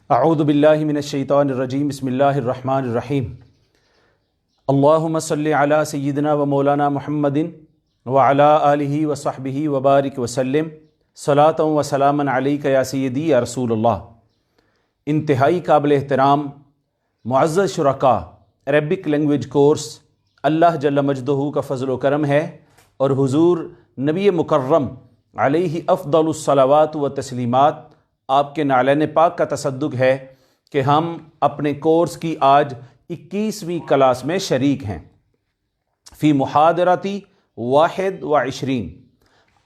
اعوذ باللہ من الشیطان الرجیم بسم اللہ الرحمن الرحیم اللہم صلی علی سیدنا و مولانا محمد وعلی آلہ وصحبہ وبارک وسلم صلاۃ و سلاما علیک یا سیدی یا رسول اللہ۔ انتہائی قابل احترام معزز شرکاء، عربک لینگویج کورس اللہ جل مجدہ کا فضل و کرم ہے اور حضور نبی مکرم علیہ افضل الصلوات و تسلیمات آپ کے نعلین پاک کا تصدق ہے کہ ہم اپنے کورس کی آج 21ویں کلاس میں شریک ہیں۔ فی محاضرتی 21،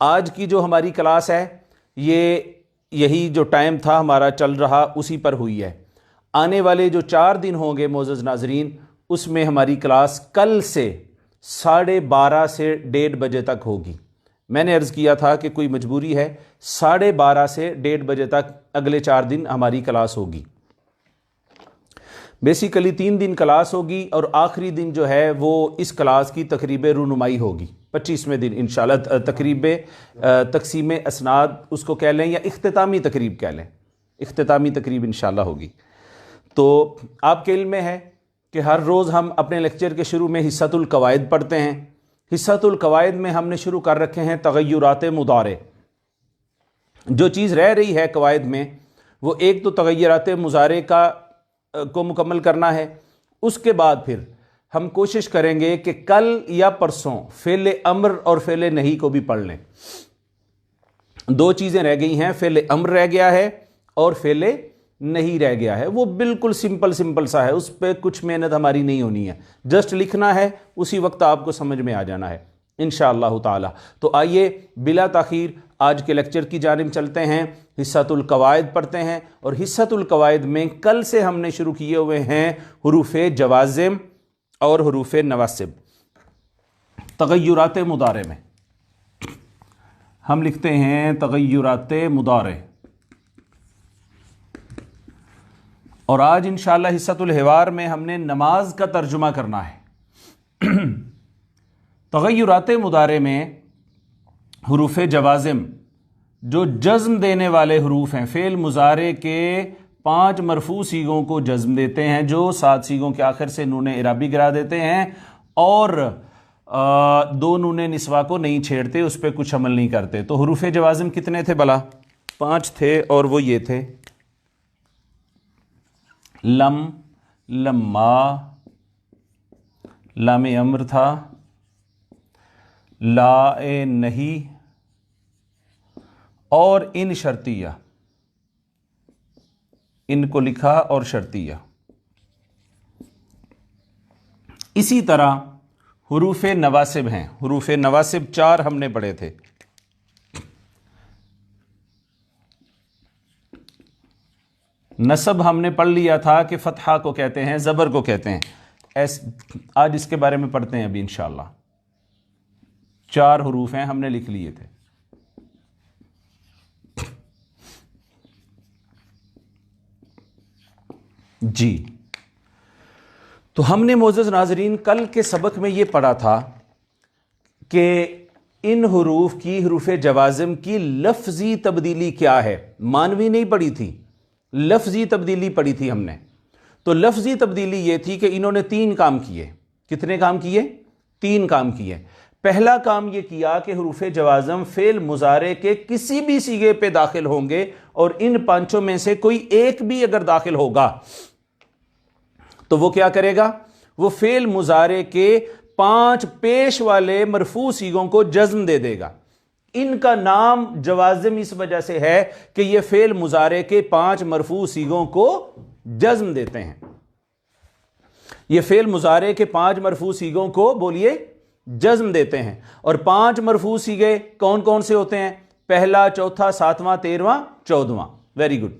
آج کی جو ہماری کلاس ہے یہی جو ٹائم تھا ہمارا چل رہا اسی پر ہوئی ہے۔ آنے والے جو 4 دن ہوں گے معزز ناظرین، اس میں ہماری کلاس کل سے 12:30 سے 1:30 بجے تک ہوگی۔ میں نے عرض کیا تھا کہ کوئی مجبوری ہے، 12:30 سے 1:30 بجے تک اگلے 4 دن ہماری کلاس ہوگی۔ بیسیکلی 3 دن کلاس ہوگی اور آخری دن جو ہے وہ اس کلاس کی تقریب رونمائی ہوگی، 25ویں دن انشاءاللہ تقریب تقسیم اسناد اس کو کہہ لیں یا اختتامی تقریب کہہ لیں، اختتامی تقریب انشاءاللہ ہوگی۔ تو آپ کے علم میں ہے کہ ہر روز ہم اپنے لیکچر کے شروع میں حصۃ القواعد پڑھتے ہیں۔ حصۃ القواعد میں ہم نے شروع کر رکھے ہیں تغیرات مضارع۔ جو چیز رہ رہی ہے قواعد میں وہ ایک تو تغیرات مضارع کو مکمل کرنا ہے، اس کے بعد پھر ہم کوشش کریں گے کہ کل یا پرسوں فعل امر اور فعل نہیں کو بھی پڑھ لیں۔ 2 چیزیں رہ گئی ہیں، فعل امر رہ گیا ہے اور فعل نہیں رہ گیا ہے۔ وہ بالکل سمپل سا ہے، اس پہ کچھ محنت ہماری نہیں ہونی ہے، جسٹ لکھنا ہے، اسی وقت آپ کو سمجھ میں آ جانا ہے انشاءاللہ تعالی۔ تو آئیے بلا تاخیر آج کے لیکچر کی جانب چلتے ہیں، حصۃ القواعد پڑھتے ہیں۔ اور حصۃ القواعد میں کل سے ہم نے شروع کیے ہوئے ہیں حروف جوازم اور حروف نواصب۔ تغیرات مضارع میں ہم لکھتے ہیں تغیرات مضارع، اور آج انشاءاللہ حصۃ الحوار میں ہم نے نماز کا ترجمہ کرنا ہے۔ تغیرات مضارع میں حروف جوازم جو جزم دینے والے حروف ہیں، فعل مضارع کے 5 مرفوع صیغوں کو جزم دیتے ہیں، جو 7 صیغوں کے آخر سے نون اعرابی گرا دیتے ہیں اور 2 نون نسوہ کو نہیں چھیڑتے، اس پہ کچھ عمل نہیں کرتے۔ تو حروف جوازم کتنے تھے بلا؟ 5 تھے، اور وہ یہ تھے: لم، لما، لام امر تھا، لا نہیں، اور ان شرطیہ، ان کو لکھا اور شرطیہ۔ اسی طرح حروف نواصب ہیں، حروف نواصب 4 ہم نے پڑھے تھے۔ نصب ہم نے پڑھ لیا تھا کہ فتحہ کو کہتے ہیں، زبر کو کہتے ہیں۔ آج اس کے بارے میں پڑھتے ہیں ابھی انشاءاللہ۔ 4 حروف ہیں، ہم نے لکھ لیے تھے۔ جی، تو ہم نے معزز ناظرین کل کے سبق میں یہ پڑھا تھا کہ ان حروف کی، حروف جوازم کی لفظی تبدیلی کیا ہے۔ مانوی نہیں پڑھی تھی، لفظی تبدیلی پڑھی تھی ہم نے۔ تو لفظی تبدیلی یہ تھی کہ انہوں نے 3 کام کیے۔ کتنے کام کیے؟ 3 کام کیے۔ پہلا کام یہ کیا کہ حروف جوازم فعل مضارع کے کسی بھی صیغے پہ داخل ہوں گے، اور ان 5 میں سے کوئی ایک بھی اگر داخل ہوگا تو وہ کیا کرے گا؟ وہ فعل مضارع کے 5 پیش والے مرفوع صیغوں کو جزم دے دے گا۔ ان کا نام جوازم اس وجہ سے ہے کہ یہ فعل مضارع کے 5 مرفوع صیغوں کو جزم دیتے ہیں۔ یہ فعل مضارع کے 5 مرفوع صیغوں کو بولیے جزم دیتے ہیں۔ اور 5 مرفوع صیغے کون کون سے ہوتے ہیں؟ پہلا، چوتھا، 7واں، 13واں، 14واں۔ Very good.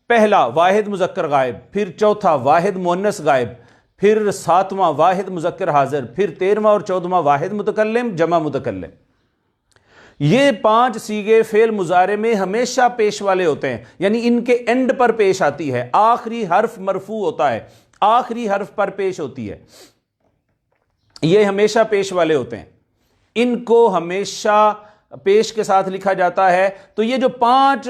پہلا واحد مذکر غائب، پھر چوتھا واحد مؤنث غائب، پھر 7واں واحد مذکر حاضر، پھر 13واں اور 14واں واحد متکلم جمع متکلم۔ یہ 5 صیغے فعل مضارع میں ہمیشہ پیش والے ہوتے ہیں، یعنی ان کے اینڈ پر پیش آتی ہے، آخری حرف مرفوع ہوتا ہے، آخری حرف پر پیش ہوتی ہے، یہ ہمیشہ پیش والے ہوتے ہیں، ان کو ہمیشہ پیش کے ساتھ لکھا جاتا ہے۔ تو یہ جو 5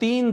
3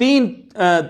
3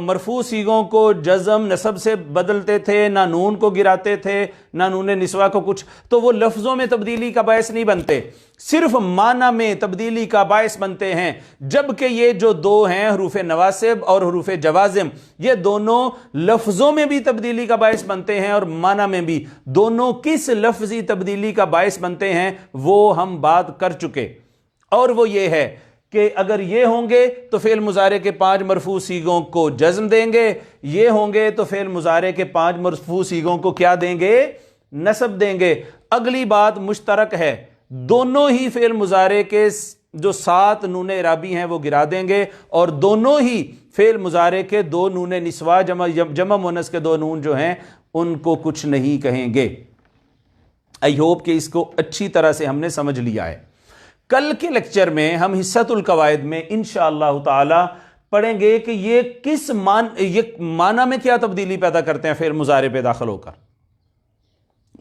مرفوع صیغوں کو جزم نصب سے بدلتے تھے، نہ نون کو گراتے تھے، نہ نون نسوہ کو کچھ، تو وہ لفظوں میں تبدیلی کا باعث نہیں بنتے، صرف معنی میں تبدیلی کا باعث بنتے ہیں۔ جبکہ یہ جو دو ہیں حروف نواسب اور حروف جوازم، یہ دونوں لفظوں میں بھی تبدیلی کا باعث بنتے ہیں اور معنی میں بھی۔ دونوں کس لفظی تبدیلی کا باعث بنتے ہیں وہ ہم بات کر چکے، اور وہ یہ ہے کہ اگر یہ ہوں گے تو فعل مضارع کے 5 مرفوع صیغوں کو جزم دیں گے، یہ ہوں گے تو فعل مضارع کے 5 مرفوع صیغوں کو کیا دیں گے؟ نصب دیں گے۔ اگلی بات مشترک ہے، دونوں ہی فعل مضارع کے جو 7 نون اعرابی ہیں وہ گرا دیں گے، اور دونوں ہی فعل مضارع کے 2 نون نسوہ جمع مؤنث کے 2 نون جو ہیں ان کو کچھ نہیں کہیں گے۔ آئی ہوپ کہ اس کو اچھی طرح سے ہم نے سمجھ لیا ہے۔ کل کے لیکچر میں ہم حصۃ القواعد میں انشاءاللہ تعالی پڑھیں گے کہ یہ کس معنی میں کیا تبدیلی پیدا کرتے ہیں فعل مضارع پہ داخل ہو کر،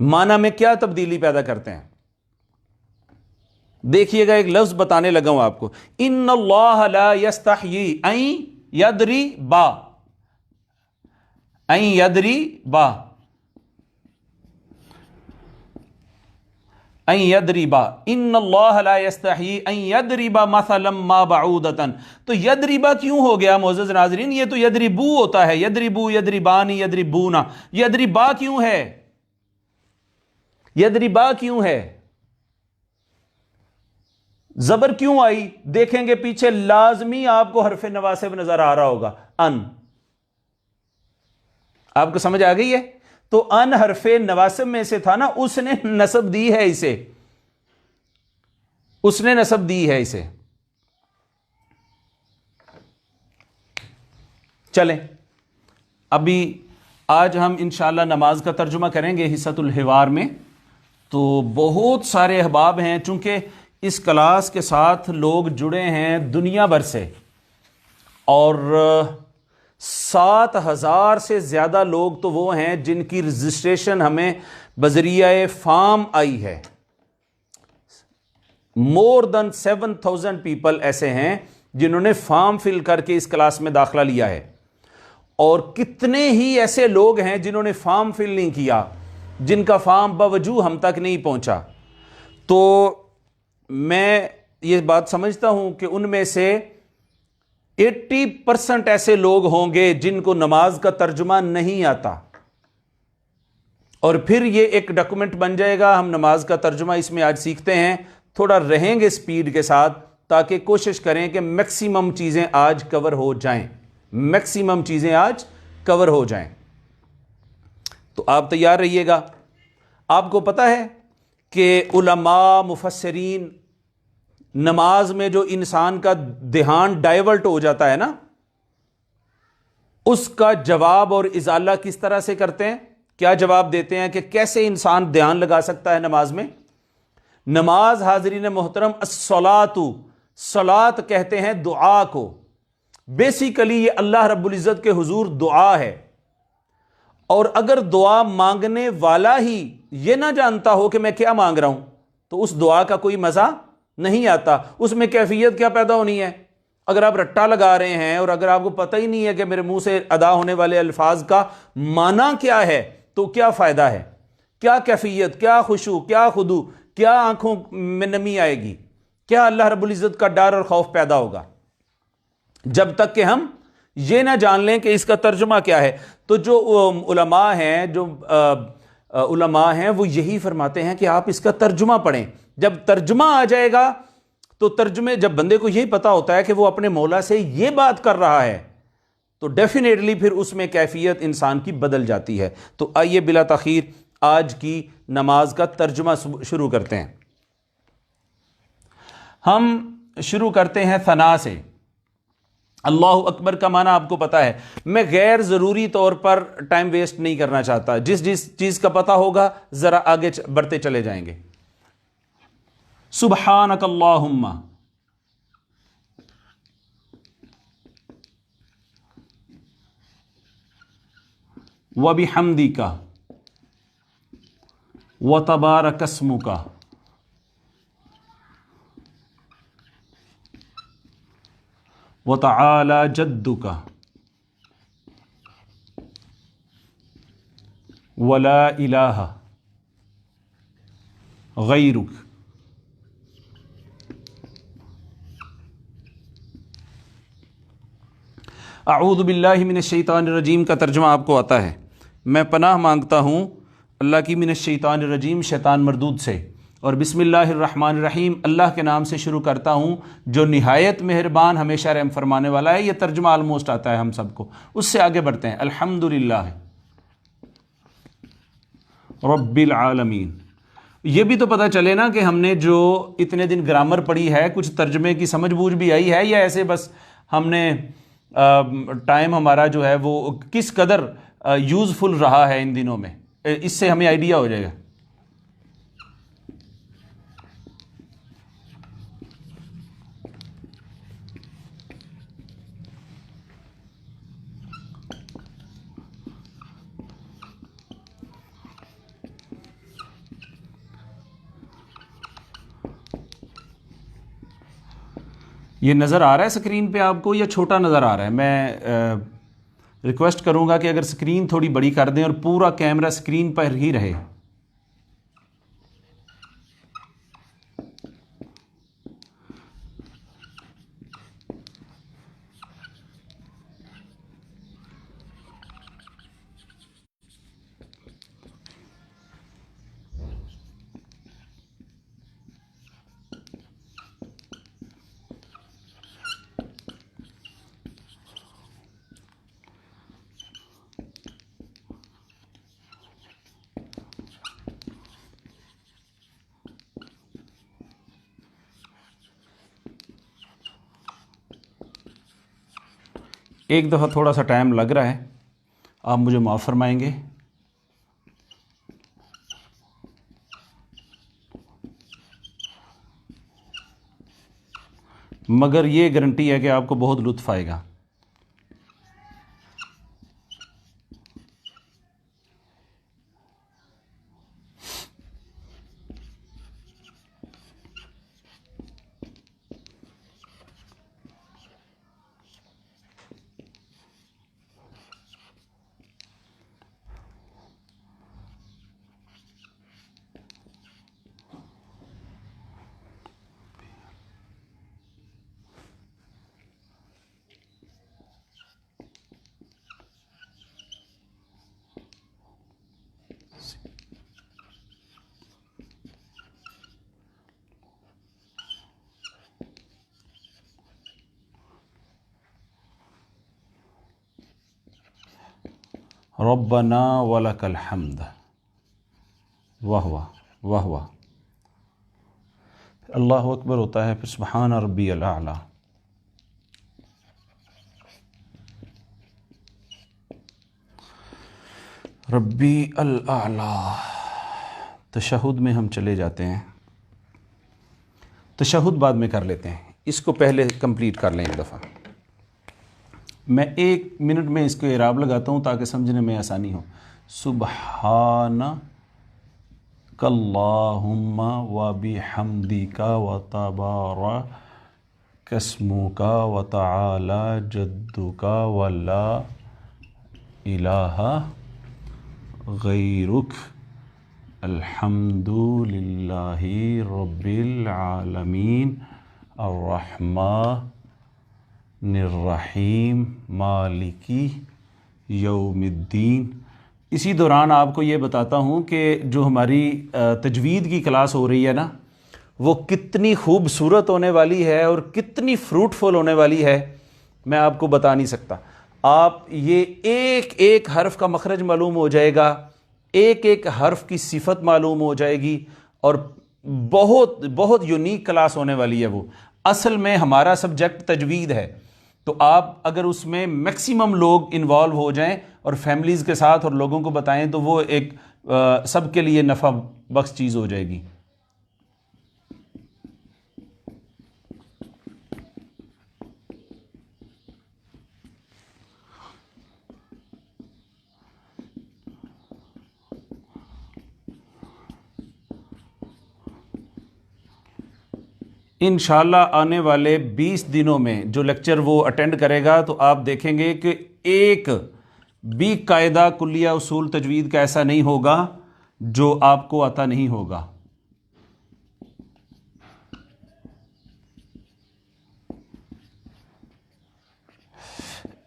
معنی میں کیا تبدیلی پیدا کرتے ہیں۔ دیکھیے گا، ایک لفظ بتانے لگا ہوں آپ کو، ان اللہ لا یستحیی ان یضربا، ان یضربا، ان یضربا، ان اللہ لا یستحیی ان یضربا مثلا ما بعودتا۔ تو یضربا کیوں ہو گیا معزز ناظرین؟ یہ تو یضربو ہوتا ہے، یضربو، یضربانی، یضربونا، یضربا کیوں ہے؟ یضربا کیوں ہے؟ زبر کیوں آئی؟ دیکھیں گے پیچھے لازمی آپ کو حرف نواسب نظر آ رہا ہوگا، ان۔ آپ کو سمجھ آ گئی ہے؟ تو ان حرف نواسب میں سے تھا نا، اس نے نصب دی ہے اسے، اس نے نصب دی ہے اسے۔ چلیں ابھی آج ہم انشاءاللہ نماز کا ترجمہ کریں گے حصۃ الحوار میں۔ تو بہت سارے احباب ہیں، چونکہ اس کلاس کے ساتھ لوگ جڑے ہیں دنیا بھر سے، اور 7,000 سے زیادہ لوگ تو وہ ہیں جن کی رجسٹریشن ہمیں بذریعہ فارم آئی ہے۔ مور دین 7,000 پیپل ایسے ہیں جنہوں نے فارم فل کر کے اس کلاس میں داخلہ لیا ہے، اور کتنے ہی ایسے لوگ ہیں جنہوں نے فارم فل نہیں کیا، جن کا فارم باوجود ہم تک نہیں پہنچا۔ تو میں یہ بات سمجھتا ہوں کہ ان میں سے 80% ایسے لوگ ہوں گے جن کو نماز کا ترجمہ نہیں آتا، اور پھر یہ ایک ڈاکومنٹ بن جائے گا۔ ہم نماز کا ترجمہ اس میں آج سیکھتے ہیں، تھوڑا رہیں گے سپیڈ کے ساتھ، تاکہ کوشش کریں کہ میکسیمم چیزیں آج کور ہو جائیں، میکسیمم چیزیں آج کور ہو جائیں۔ تو آپ تیار رہیے گا۔ آپ کو پتہ ہے کہ علماء، مفسرین، نماز میں جو انسان کا دھیان ڈائیورٹ ہو جاتا ہے نا، اس کا جواب اور ازالہ کس طرح سے کرتے ہیں؟ کیا جواب دیتے ہیں کہ کیسے انسان دھیان لگا سکتا ہے نماز میں؟ نماز، حاضرین محترم، الصلاۃ، صلاۃ کہتے ہیں دعا کو۔ بیسیکلی یہ اللہ رب العزت کے حضور دعا ہے، اور اگر دعا مانگنے والا ہی یہ نہ جانتا ہو کہ میں کیا مانگ رہا ہوں، تو اس دعا کا کوئی مزہ نہیں آتا، اس میں کیفیت کیا پیدا ہونی ہے؟ اگر آپ رٹا لگا رہے ہیں اور اگر آپ کو پتہ ہی نہیں ہے کہ میرے منہ سے ادا ہونے والے الفاظ کا معنی کیا ہے، تو کیا فائدہ ہے؟ کیا کیفیت، کیا خشوع، کیا خضوع، کیا آنکھوں میں نمی آئے گی، کیا اللہ رب العزت کا ڈر اور خوف پیدا ہوگا، جب تک کہ ہم یہ نہ جان لیں کہ اس کا ترجمہ کیا ہے؟ تو جو علماء ہیں وہ یہی فرماتے ہیں کہ آپ اس کا ترجمہ پڑھیں۔ جب ترجمہ آ جائے گا تو ترجمے، جب بندے کو یہی پتا ہوتا ہے کہ وہ اپنے مولا سے یہ بات کر رہا ہے، تو ڈیفینیٹلی پھر اس میں کیفیت انسان کی بدل جاتی ہے۔ تو آئیے بلا تاخیر آج کی نماز کا ترجمہ شروع کرتے ہیں۔ ہم شروع کرتے ہیں ثنا سے۔ اللہ اکبر کا معنی آپ کو پتا ہے، میں غیر ضروری طور پر ٹائم ویسٹ نہیں کرنا چاہتا، جس چیز کا پتا ہوگا ذرا آگے بڑھتے چلے جائیں گے۔ سبحانک اللہم، وبحمدک، وتبارک اسمک، وتعالی جدک، ولا الہ غیرک۔ اعوذ باللہ من الشیطان الرجیم کا ترجمہ آپ کو آتا ہے، میں پناہ مانگتا ہوں اللہ کی من الشیطان الرجیم، شیطان مردود سے، اور بسم اللہ الرحمن الرحیم، اللہ کے نام سے شروع کرتا ہوں جو نہایت مہربان ہمیشہ رحم فرمانے والا ہے۔ یہ ترجمہ آلموسٹ آتا ہے ہم سب کو، اس سے آگے بڑھتے ہیں۔ الحمدللہ رب العالمین۔ یہ بھی تو پتہ چلے نا کہ ہم نے جو اتنے دن گرامر پڑھی ہے، کچھ ترجمے کی سمجھ بوجھ بھی آئی ہے، یا ایسے بس ہم نے ٹائم ہمارا جو ہے وہ کس قدر یوزفل رہا ہے ان دنوں میں، اس سے ہمیں آئیڈیا ہو جائے گا۔ یہ نظر آ رہا ہے اسکرین پہ آپ کو یا چھوٹا نظر آ رہا ہے؟ میں ریکویسٹ کروں گا کہ اگر اسکرین تھوڑی بڑی کر دیں اور پورا کیمرہ اسکرین پر ہی رہے۔ ایک دفعہ تھوڑا سا ٹائم لگ رہا ہے، آپ مجھے معاف فرمائیں گے۔ مگر یہ گارنٹی ہے کہ آپ کو بہت لطف آئے گا۔ ربنا ولک الحمد، واہ واہ واہ واہ، اللہ اکبر ہوتا ہے، پھر سبحان ربی الاعلی۔ ربی الاعلی۔ تشہد میں ہم چلے جاتے ہیں، تشہد بعد میں کر لیتے ہیں، اس کو پہلے کمپلیٹ کر لیں ایک دفعہ۔ میں 1 منٹ میں اس کو اعراب لگاتا ہوں تاکہ سمجھنے میں آسانی ہو۔ سبحانک اللہم و بحمدک و تبارک اسمک و تعالی جدک و لا الہ غیرک الحمد للہ رب العالمین الرحمن الرحیم مالکی یوم الدین۔ اسی دوران آپ کو یہ بتاتا ہوں کہ جو ہماری تجوید کی کلاس ہو رہی ہے نا، وہ کتنی خوبصورت ہونے والی ہے اور کتنی فروٹفل ہونے والی ہے، میں آپ کو بتا نہیں سکتا۔ آپ یہ ایک ایک حرف کا مخرج معلوم ہو جائے گا، ایک ایک حرف کی صفت معلوم ہو جائے گی، اور بہت بہت یونیک کلاس ہونے والی ہے وہ۔ اصل میں ہمارا سبجیکٹ تجوید ہے، تو آپ اگر اس میں میکسیمم لوگ انوالو ہو جائیں اور فیملیز کے ساتھ اور لوگوں کو بتائیں تو وہ ایک سب کے لیے نفع بخش چیز ہو جائے گی۔ انشاءاللہ آنے والے 20 دنوں میں جو لیکچر وہ اٹینڈ کرے گا تو آپ دیکھیں گے کہ ایک بھی قاعدہ کلیہ اصول تجوید کا ایسا نہیں ہوگا جو آپ کو آتا نہیں ہوگا.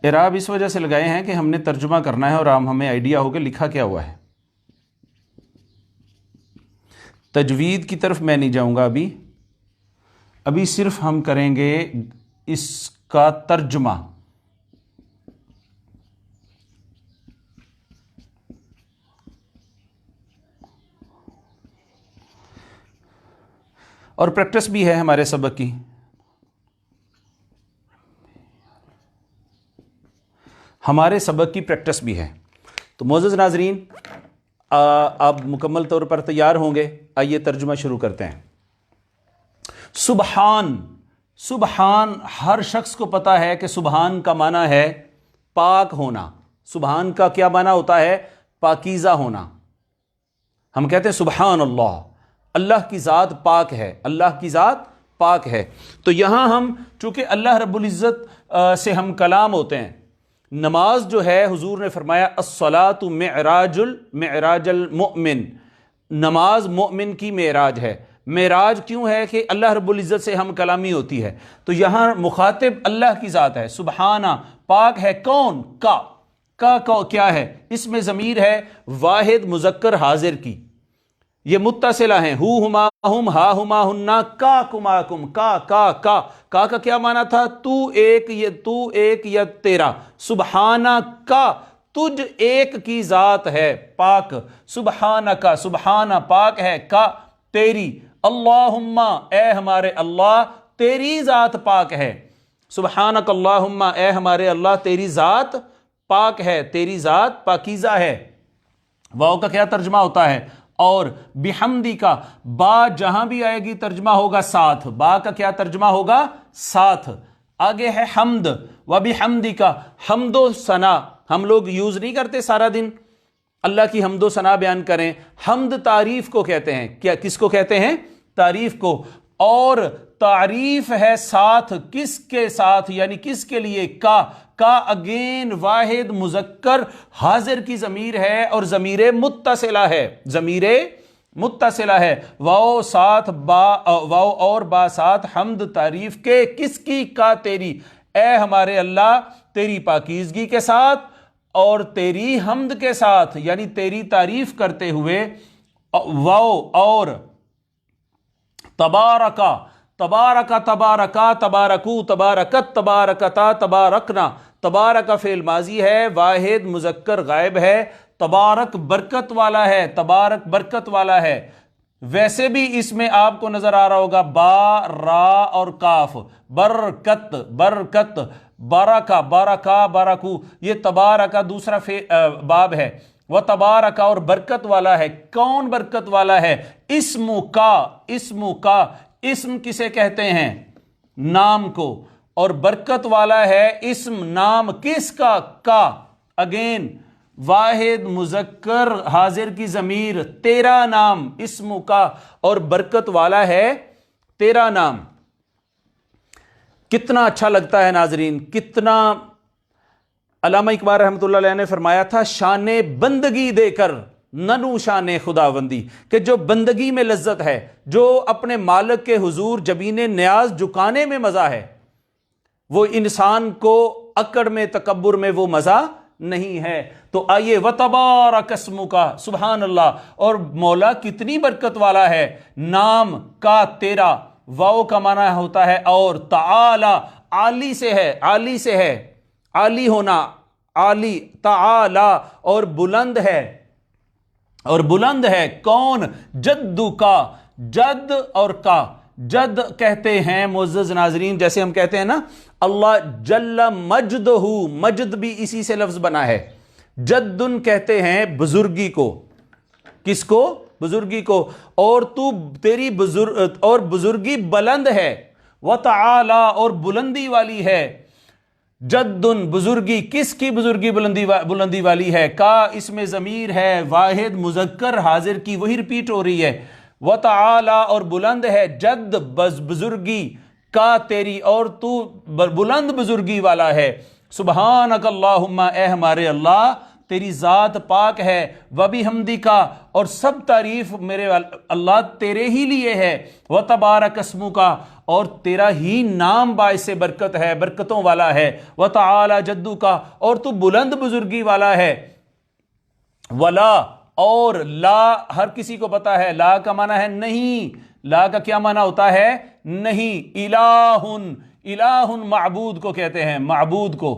اعراب اس وجہ سے لگائے ہیں کہ ہم نے ترجمہ کرنا ہے اور ہمیں آئیڈیا ہو کہ لکھا کیا ہوا ہے. تجوید کی طرف میں نہیں جاؤں گا ابھی صرف ہم کریں گے اس کا ترجمہ. اور پریکٹس بھی ہے ہمارے سبق کی. ہمارے سبق کی پریکٹس بھی ہے. تو معزز ناظرین آپ مکمل طور پر تیار ہوں گے. آئیے ترجمہ شروع کرتے ہیں. سبحان. سبحان ہر شخص کو پتا ہے کہ سبحان کا معنی ہے پاک ہونا. سبحان کا کیا معنی ہوتا ہے؟ پاکیزہ ہونا. ہم کہتے ہیں سبحان اللہ، اللہ کی ذات پاک ہے، اللہ کی ذات پاک ہے. تو یہاں ہم چونکہ اللہ رب العزت سے ہم کلام ہوتے ہیں، نماز جو ہے حضور نے فرمایا الصلاۃ معراج المؤمن، نماز مومن کی معراج ہے. معراج کیوں ہے؟ کہ اللہ رب العزت سے ہم کلامی ہوتی ہے. تو یہاں مخاطب اللہ کی ذات ہے. سبحانہ پاک ہے کون؟ کا کیا ہے؟ اس میں ضمیر ہے واحد مذکر حاضر کی. یہ متصلہ ہیں، ہو ہما ہم ہا ہما ہننا کا کما کم. کا کیا معنی تھا؟ تو ایک یا تیرا. سبحانہ کا تجھ ایک کی ذات ہے پاک. سبحانہ کا سبحانہ پاک ہے کا تیری. اللہم اے ہمارے اللہ تیری ذات پاک ہے. سبحانک اللہم اے ہمارے اللہ تیری ذات پاک ہے، تیری ذات پاکیزہ ہے. واو کا کیا ترجمہ ہوتا ہے؟ اور بحمدی کا با جہاں بھی آئے گی ترجمہ ہوگا ساتھ. با کا کیا ترجمہ ہوگا؟ ساتھ. آگے ہے حمد. وبحمدی کا حمد و ثنا ہم لوگ یوز نہیں کرتے سارا دن اللہ کی حمد و ثنا بیان کریں. حمد تعریف کو کہتے ہیں. کیا کس کو کہتے ہیں؟ تعریف کو. اور تعریف ہے ساتھ کس کے ساتھ؟ یعنی کس کے لیے؟ کا اگین واحد مذکر حاضر کی ضمیر ہے اور ضمیر متصلہ ہے. ضمیر متصلہ ہے. واو ساتھ واو اور با ساتھ حمد تعریف کے کس کی؟ کا تیری. اے ہمارے اللہ تیری پاکیزگی کے ساتھ اور تیری حمد کے ساتھ، یعنی تیری تعریف کرتے ہوئے. واو اور تبارکا تبارکو تبارکت تبارکتا تبارکنا. تبارک فعل ماضی ہے، واحد مذکر غائب ہے. تبارک برکت والا ہے، تبارک برکت والا ہے. ویسے بھی اس میں آپ کو نظر آ رہا ہوگا با را اور کاف. برکت بارکا بارکو، یہ تبارکا دوسرا باب ہے. وہ تبارکا اور برکت والا ہے. کون برکت والا ہے؟ اسم کا اسم کسے کہتے ہیں؟ نام کو. اور برکت والا ہے اسم نام کس کا اگین واحد مذکر حاضر کی ضمیر تیرا نام. اسم کا اور برکت والا ہے تیرا نام. کتنا اچھا لگتا ہے ناظرین. کتنا علامہ اقبال رحمۃ اللہ علیہ نے فرمایا تھا شان بندگی دے کر ننو شان خداوندی، کہ جو بندگی میں لذت ہے، جو اپنے مالک کے حضور جبین نیاز جھکانے میں مزہ ہے، وہ انسان کو اکڑ میں تکبر میں وہ مزہ نہیں ہے. تو آئیے وتبارک اسمک، سبحان اللہ. اور مولا کتنی برکت والا ہے. نام کا تیرا، واو کا معنی ہوتا ہے اور تعالی عالی سے ہے عالی ہونا، عالی تعالی اور بلند ہے. کون؟ جدو کا. جد اور کا جد کہتے ہیں معزز ناظرین، جیسے ہم کہتے ہیں نا اللہ جل مجدہ، مجد بھی اسی سے لفظ بنا ہے. جدن کہتے ہیں بزرگی کو. کس کو؟ بزرگی کو. اور تو تیری بزرگی بلند ہے. وتعالی اور بلندی والی ہے. جدن بزرگی، کس کی بزرگی بلندی والی ہے؟ کا اس میں ضمیر ہے واحد مذکر حاضر کی، وہی ریپیٹ ہو رہی ہے. وتعالی اور بلند ہے. جد بزرگی کا تیری اور تو بلند بزرگی والا ہے. سبحانک اللہم، اے ہمارے اللہ تیری ذات پاک ہے، وبحمدک، اور سب تعریف میرے اللہ تیرے ہی لیے ہے، وتبارک اسمک، اور تیرا ہی نام باعث برکت ہے، برکتوں والا ہے، وتعالی جدک، اور تو بلند بزرگی والا ہے، ولا، اور لا ہر کسی کو پتا ہے لا کا معنی ہے نہیں، لا کا کیا معنی ہوتا ہے نہیں، الہ، الہ معبود کو کہتے ہیں، معبود کو،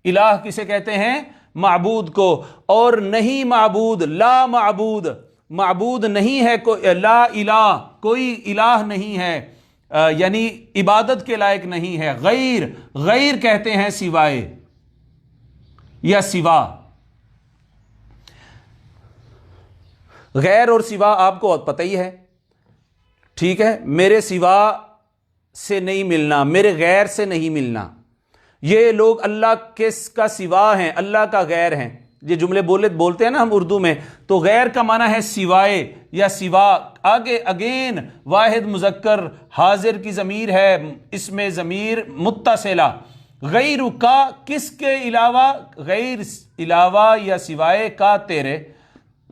الہ کسے کہتے ہیں معبود کو، اور نہیں معبود، لا معبود، معبود نہیں ہے، لا الہ، کوئی الہ نہیں ہے، یعنی عبادت کے لائق نہیں ہے، غیر، غیر کہتے ہیں سوائے یا سوا، غیر اور سوا آپ کو پتہ ہی ہے، ٹھیک ہے، میرے سوا سے نہیں ملنا، میرے غیر سے نہیں ملنا، یہ لوگ اللہ کا سوا ہیں، اللہ کا غیر ہیں، یہ جملے بولتے ہیں نا ہم اردو میں، تو غیر کا معنی ہے سوائے یا سوا، آگے اگین واحد مذکر حاضر کی ضمیر ہے، اس میں ضمیر متصلہ، غیر کا کس کے علاوہ، غیر علاوہ یا سوائے کا تیرے،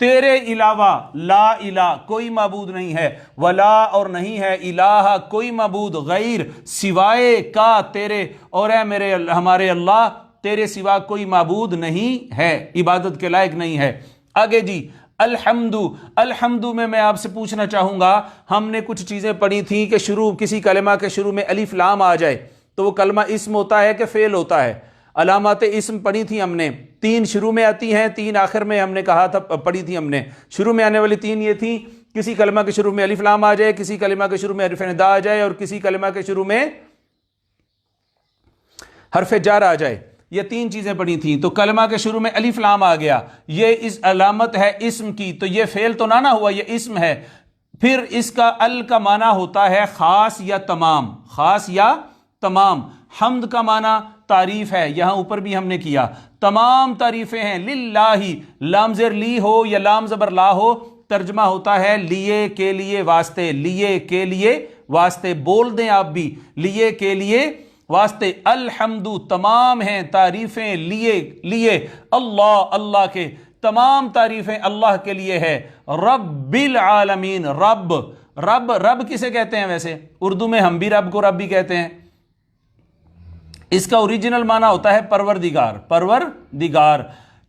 تیرے علاوہ، لا الہ کوئی معبود نہیں ہے، ولا اور نہیں ہے، الہ کوئی معبود، غیر سوائے کا تیرے، اور اے میرے ہمارے اللہ تیرے سوا کوئی معبود نہیں ہے، عبادت کے لائق نہیں ہے۔ آگے جی الحمد، الحمد میں آپ سے پوچھنا چاہوں گا، ہم نے کچھ چیزیں پڑھی تھیں کہ کسی کلمہ کے شروع میں الف لام آ جائے تو وہ کلمہ اسم ہوتا ہے کہ فعل ہوتا ہے، علامات اسم پڑھی تھی ہم نے، 3 شروع میں آتی ہیں، 3 آخر میں ہم نے کہا تھا، پڑھی تھی ہم نے، شروع میں آنے والی 3 یہ تھی، کسی کلمہ کے شروع میں الف لام آ جائے، کسی کلمہ کے شروع میں حرف ندا آ جائے، اور کسی کلمہ کے شروع میں حرف جر آ جائے، یہ 3 چیزیں پڑھی تھیں۔ تو کلمہ کے شروع میں الف لام آ گیا، یہ اس علامت ہے اسم کی، تو یہ فعل تو نہ ہوا، یہ اسم ہے، پھر اس کا ال کا معنی ہوتا ہے خاص یا تمام، خاص یا تمام، حمد کا معنی تعریف ہے، یہاں اوپر بھی ہم نے کیا، تمام تعریفیں ہیں للہ، لام زیر لی ہو یا لام زبر لا ہو، ترجمہ ہوتا ہے لیے کے لیے واسطے، لیے کے لیے واسطے، بول دیں آپ بھی، لیے کے لیے واسطے، الحمد تمام ہیں تعریفیں لیے اللہ، اللہ کے، تمام تعریفیں اللہ کے لیے ہے، رب العالمین، رب، رب، رب کسے کہتے ہیں ویسے اردو میں؟ ہم بھی رب کو رب بھی کہتے ہیں، اس کا اوریجنل معنی ہوتا ہے پروردگار، پروردگار،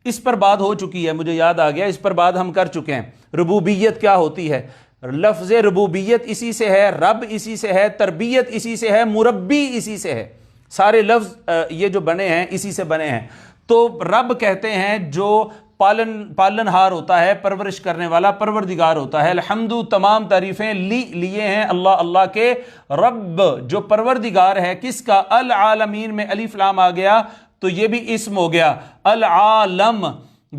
اس پر بات ہو چکی ہے، مجھے یاد آ گیا، اس پر بات ہم کر چکے ہیں، ربوبیت کیا ہوتی ہے، لفظ ربوبیت اسی سے ہے، رب اسی سے ہے، تربیت اسی سے ہے، مربی اسی سے ہے، سارے لفظ یہ جو بنے ہیں اسی سے بنے ہیں۔ تو رب کہتے ہیں جو پالن ہار ہوتا ہے، پرورش کرنے والا، پروردگار ہوتا ہے، الحمد تمام تعریفیں لیے ہیں اللہ، اللہ کے، رب جو پروردگار ہے، کس کا؟ العالمین میں الف لام آ گیا تو یہ بھی اسم ہو گیا، العالم،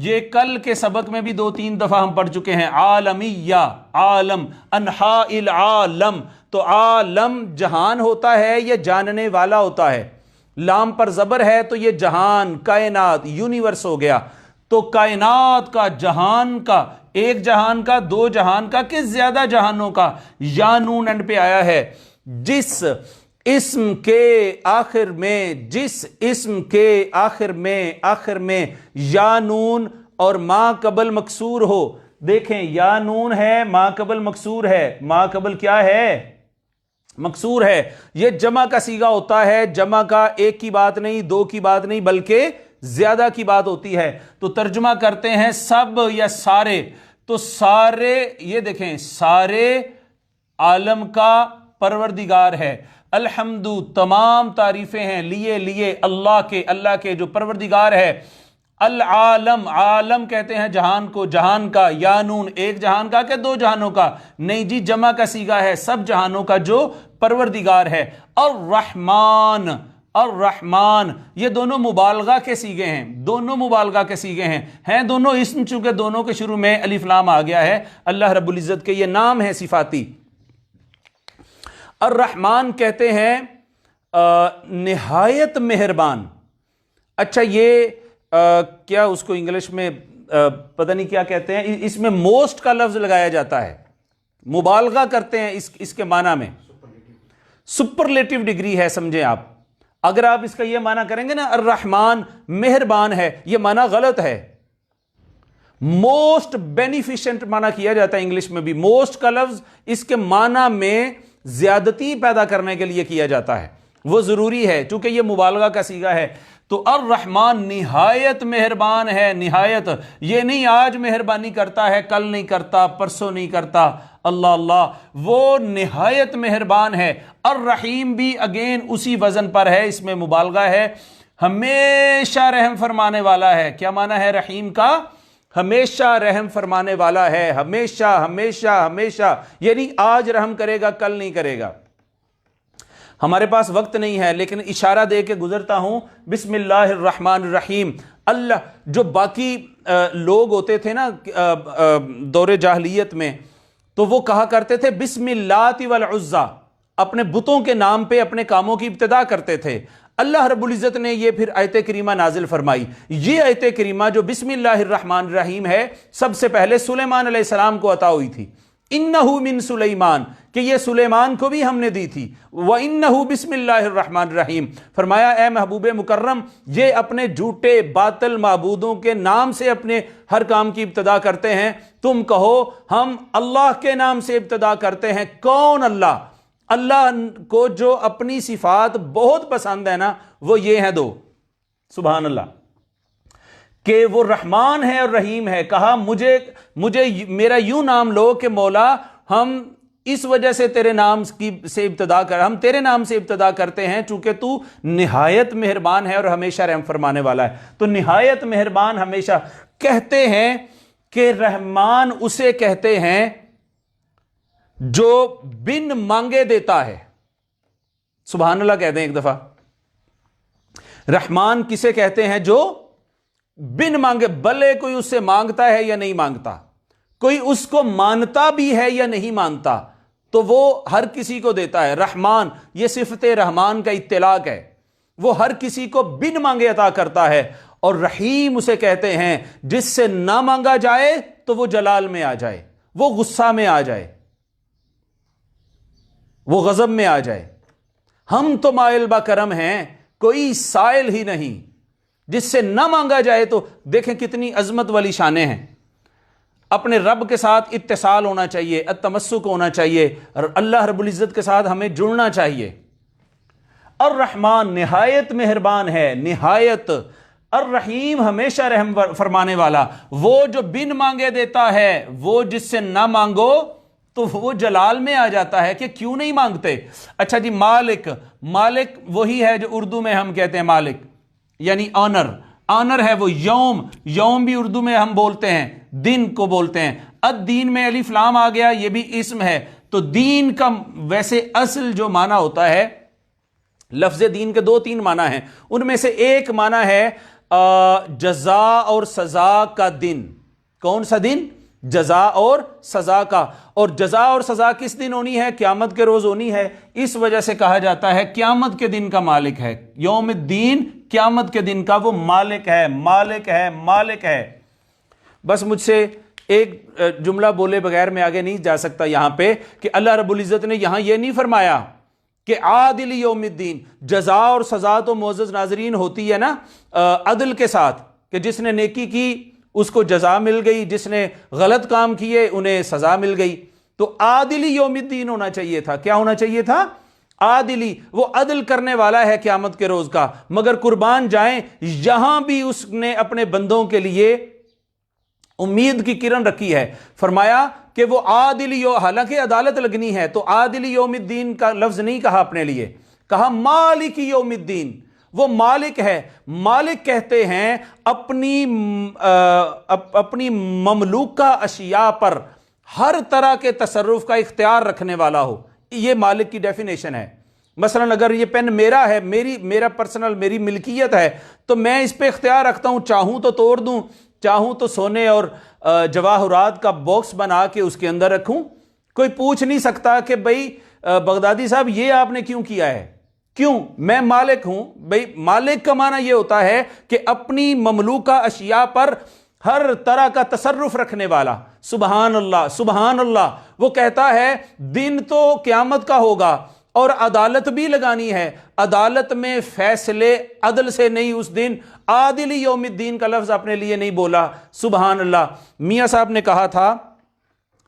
یہ کل کے سبق میں بھی 2-3 دفعہ ہم پڑھ چکے ہیں، عالمیہ، عالم، انحاء العالم، تو عالم جہان ہوتا ہے، یہ جاننے والا ہوتا ہے، لام پر زبر ہے تو یہ جہان، کائنات، یونیورس ہو گیا، تو کائنات کا، جہان کا، ایک جہان کا، 2 جہان کا، کہ زیادہ جہانوں کا، یا نون اینڈ پہ آیا ہے، جس اسم کے آخر میں، جس اسم کے آخر میں یا نون اور ما قبل مکسور ہو، دیکھیں یا نون ہے، ما قبل مکسور ہے، ما قبل کیا ہے؟ مکسور ہے، یہ جمع کا صیغہ ہوتا ہے، جمع کا ایک کی بات نہیں، 2 کی بات نہیں، بلکہ زیادہ کی بات ہوتی ہے، تو ترجمہ کرتے ہیں سب یا سارے، تو سارے، یہ دیکھیں سارے عالم کا پروردگار ہے، الحمد تمام تعریفیں ہیں لیے اللہ کے، اللہ کے جو پروردگار ہے، العالم، عالم کہتے ہیں جہان کو، جہان کا، یا نون ایک جہان کا کہ 2 جہانوں کا؟ نہیں جی، جمع کا صیغہ ہے، سب جہانوں کا جو پروردگار ہے، الرحمن، الرحمن، یہ دونوں مبالغہ کے صیغے ہیں، دونوں مبالغہ کے صیغے ہیں دونوں اسم، چونکہ دونوں کے شروع میں الف لام آ گیا ہے، اللہ رب العزت کے یہ نام ہے صفاتی۔ الرحمن کہتے ہیں نہایت مہربان، اچھا یہ کیا اس کو انگلش میں پتہ نہیں کیا کہتے ہیں، اس میں موسٹ کا لفظ لگایا جاتا ہے، مبالغہ کرتے ہیں اس کے معنی میں، سپرلیٹو ڈگری ہے، سمجھیں آپ، اگر آپ اس کا یہ معنی کریں گے نا الرحمن مہربان ہے، یہ معنی غلط ہے۔ موسٹ بینیفیشنٹ معنی کیا جاتا ہے انگلش میں بھی، موسٹ کا لفظ اس کے معنی میں زیادتی پیدا کرنے کے لیے کیا جاتا ہے، وہ ضروری ہے چونکہ یہ مبالغہ کا صیغہ ہے۔ تو الرحمن نہایت مہربان ہے، نہایت، یہ نہیں آج مہربانی کرتا ہے کل نہیں کرتا پرسوں نہیں کرتا، اللہ اللہ، وہ نہایت مہربان ہے۔ الرحیم بھی اگین اسی وزن پر ہے، اس میں مبالغہ ہے، ہمیشہ رحم فرمانے والا ہے۔ کیا معنی ہے رحیم کا؟ ہمیشہ رحم فرمانے والا ہے، ہمیشہ ہمیشہ ہمیشہ، یعنی آج رحم کرے گا کل نہیں کرے گا۔ ہمارے پاس وقت نہیں ہے لیکن اشارہ دے کے گزرتا ہوں، بسم اللہ الرحمن الرحیم۔ اللہ، جو باقی لوگ ہوتے تھے نا دور جاہلیت میں، تو وہ کہا کرتے تھے بسم اللہ والعزیٰ، اپنے بتوں کے نام پہ اپنے کاموں کی ابتدا کرتے تھے۔ اللہ رب العزت نے یہ پھر آیت کریمہ نازل فرمائی۔ یہ آیت کریمہ جو بسم اللہ الرحمن الرحیم ہے، سب سے پہلے سلیمان علیہ السلام کو عطا ہوئی تھی، انہو من سلیمان، کہ یہ سلیمان کو بھی ہم نے دی تھی، وَإِنَّهُ بسم اللہ الرحمن الرحیم۔ فرمایا اے محبوب مکرم، یہ اپنے جھوٹے باطل معبودوں کے نام سے اپنے ہر کام کی ابتدا کرتے ہیں، تم کہو ہم اللہ کے نام سے ابتدا کرتے ہیں۔ کون اللہ؟ اللہ کو جو اپنی صفات بہت پسند ہے نا، وہ یہ ہیں دو، سبحان اللہ، کہ وہ رحمان ہے اور رحیم ہے۔ کہا مجھے میرا یوں نام لو کہ مولا، ہم اس وجہ سے تیرے نام سے ابتدا ہم تیرے نام سے ابتدا کرتے ہیں چونکہ تو نہایت مہربان ہے اور ہمیشہ رحم فرمانے والا ہے۔ تو نہایت مہربان ہمیشہ، کہتے ہیں کہ رحمان اسے کہتے ہیں جو بن مانگے دیتا ہے۔ سبحان اللہ کہتے ہیں ایک دفعہ، رحمان کسے کہتے ہیں؟ جو بن مانگے، بھلے کوئی اس سے مانگتا ہے یا نہیں مانگتا، کوئی اس کو مانتا بھی ہے یا نہیں مانتا، تو وہ ہر کسی کو دیتا ہے۔ رحمان، یہ صفت رحمان کا اطلاق ہے، وہ ہر کسی کو بن مانگے عطا کرتا ہے۔ اور رحیم اسے کہتے ہیں جس سے نہ مانگا جائے تو وہ جلال میں آ جائے، وہ غصہ میں آ جائے، وہ غضب میں آ جائے۔ ہم تو مائل با کرم ہیں، کوئی سائل ہی نہیں، جس سے نہ مانگا جائے تو دیکھیں کتنی عظمت والی شانیں ہیں۔ اپنے رب کے ساتھ اتصال ہونا چاہیے، التمسک ہونا چاہیے، اور اللہ رب العزت کے ساتھ ہمیں جڑنا چاہیے۔ الرحمن نہایت مہربان ہے، نہایت، الرحیم ہمیشہ رحم فرمانے والا، وہ جو بن مانگے دیتا ہے، وہ جس سے نہ مانگو تو وہ جلال میں آ جاتا ہے کہ کیوں نہیں مانگتے۔ اچھا جی، مالک، مالک وہی ہے جو اردو میں ہم کہتے ہیں مالک، یعنی آنر، آنر ہے وہ۔ یوم، یوم بھی اردو میں ہم بولتے ہیں، دن کو بولتے ہیں۔ الدین میں الف لام آ گیا، یہ بھی اسم ہے۔ تو دین کا ویسے اصل جو معنی ہوتا ہے، لفظ دین کے 2-3 معنی ہیں، ان میں سے ایک معنی ہے جزا اور سزا کا دن۔ کون سا دن؟ جزا اور سزا کا۔ اور جزا اور سزا کس دن ہونی ہے؟ قیامت کے روز ہونی ہے۔ اس وجہ سے کہا جاتا ہے قیامت کے دن کا مالک ہے، یوم الدین، قیامت کے دن کا وہ مالک ہے، مالک ہے، مالک ہے۔ بس مجھ سے ایک جملہ بولے بغیر میں آگے نہیں جا سکتا یہاں پہ، کہ اللہ رب العزت نے یہاں یہ نہیں فرمایا کہ عادل یوم الدین، جزا اور سزا تو معزز ناظرین ہوتی ہے نا عدل کے ساتھ، کہ جس نے نیکی کی اس کو جزا مل گئی، جس نے غلط کام کیے انہیں سزا مل گئی۔ تو عادل یوم الدین ہونا چاہیے تھا۔ کیا ہونا چاہیے تھا؟ عادلی، وہ عدل کرنے والا ہے قیامت کے روز کا۔ مگر قربان جائیں، یہاں بھی اس نے اپنے بندوں کے لیے امید کی کرن رکھی ہے۔ فرمایا کہ وہ عادل، حالانکہ عدالت لگنی ہے، تو عادل یوم الدین کا لفظ نہیں کہا اپنے لیے، کہا مالک یوم الدین، وہ مالک ہے۔ مالک کہتے ہیں اپنی مملوکہ اشیاء پر ہر طرح کے تصرف کا اختیار رکھنے والا ہو، یہ مالک کی ڈیفینیشن ہے۔ مثلا اگر یہ پین میرا ہے، میرا پرسنل، میری ملکیت ہے، تو میں اس پہ اختیار رکھتا ہوں، چاہوں تو توڑ دوں، چاہوں تو سونے اور جواہرات کا باکس بنا کے اس کے اندر رکھوں۔ کوئی پوچھ نہیں سکتا کہ بھئی بغدادی صاحب یہ آپ نے کیوں کیا ہے، کیوں؟ میں مالک ہوں۔ بھئی مالک کا معنی یہ ہوتا ہے کہ اپنی مملوکہ اشیاء پر ہر طرح کا تصرف رکھنے والا۔ سبحان اللہ، سبحان اللہ۔ وہ کہتا ہے دن تو قیامت کا ہوگا، اور عدالت بھی لگانی ہے. عدالت میں فیصلے عدل سے نہیں. اس دن عادل یوم الدین کا لفظ اپنے لیے نہیں بولا. سبحان اللہ. میاں صاحب نے کہا تھا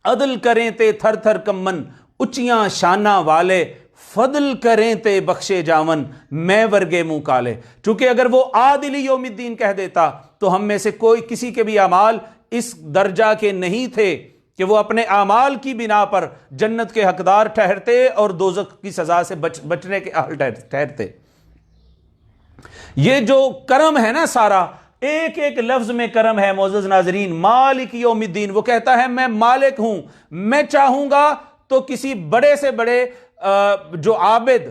عدل کریں تے تھر تھر کمن اچیاں شانہ والے فضل کریں تے بخشے جاون میں ورگے منہ کالے. چونکہ اگر وہ عادل یوم الدین کہہ دیتا تو ہم میں سے کوئی کسی کے بھی اعمال اس درجہ کے نہیں تھے کہ وہ اپنے اعمال کی بنا پر جنت کے حقدار ٹھہرتے اور دوزخ کی سزا سے بچنے کے اہل ٹھہرتے. یہ جو کرم ہے نا سارا ایک ایک لفظ میں کرم ہے معزز ناظرین. مالک یوم الدین وہ کہتا ہے میں مالک ہوں. میں چاہوں گا تو کسی بڑے سے بڑے جو عابد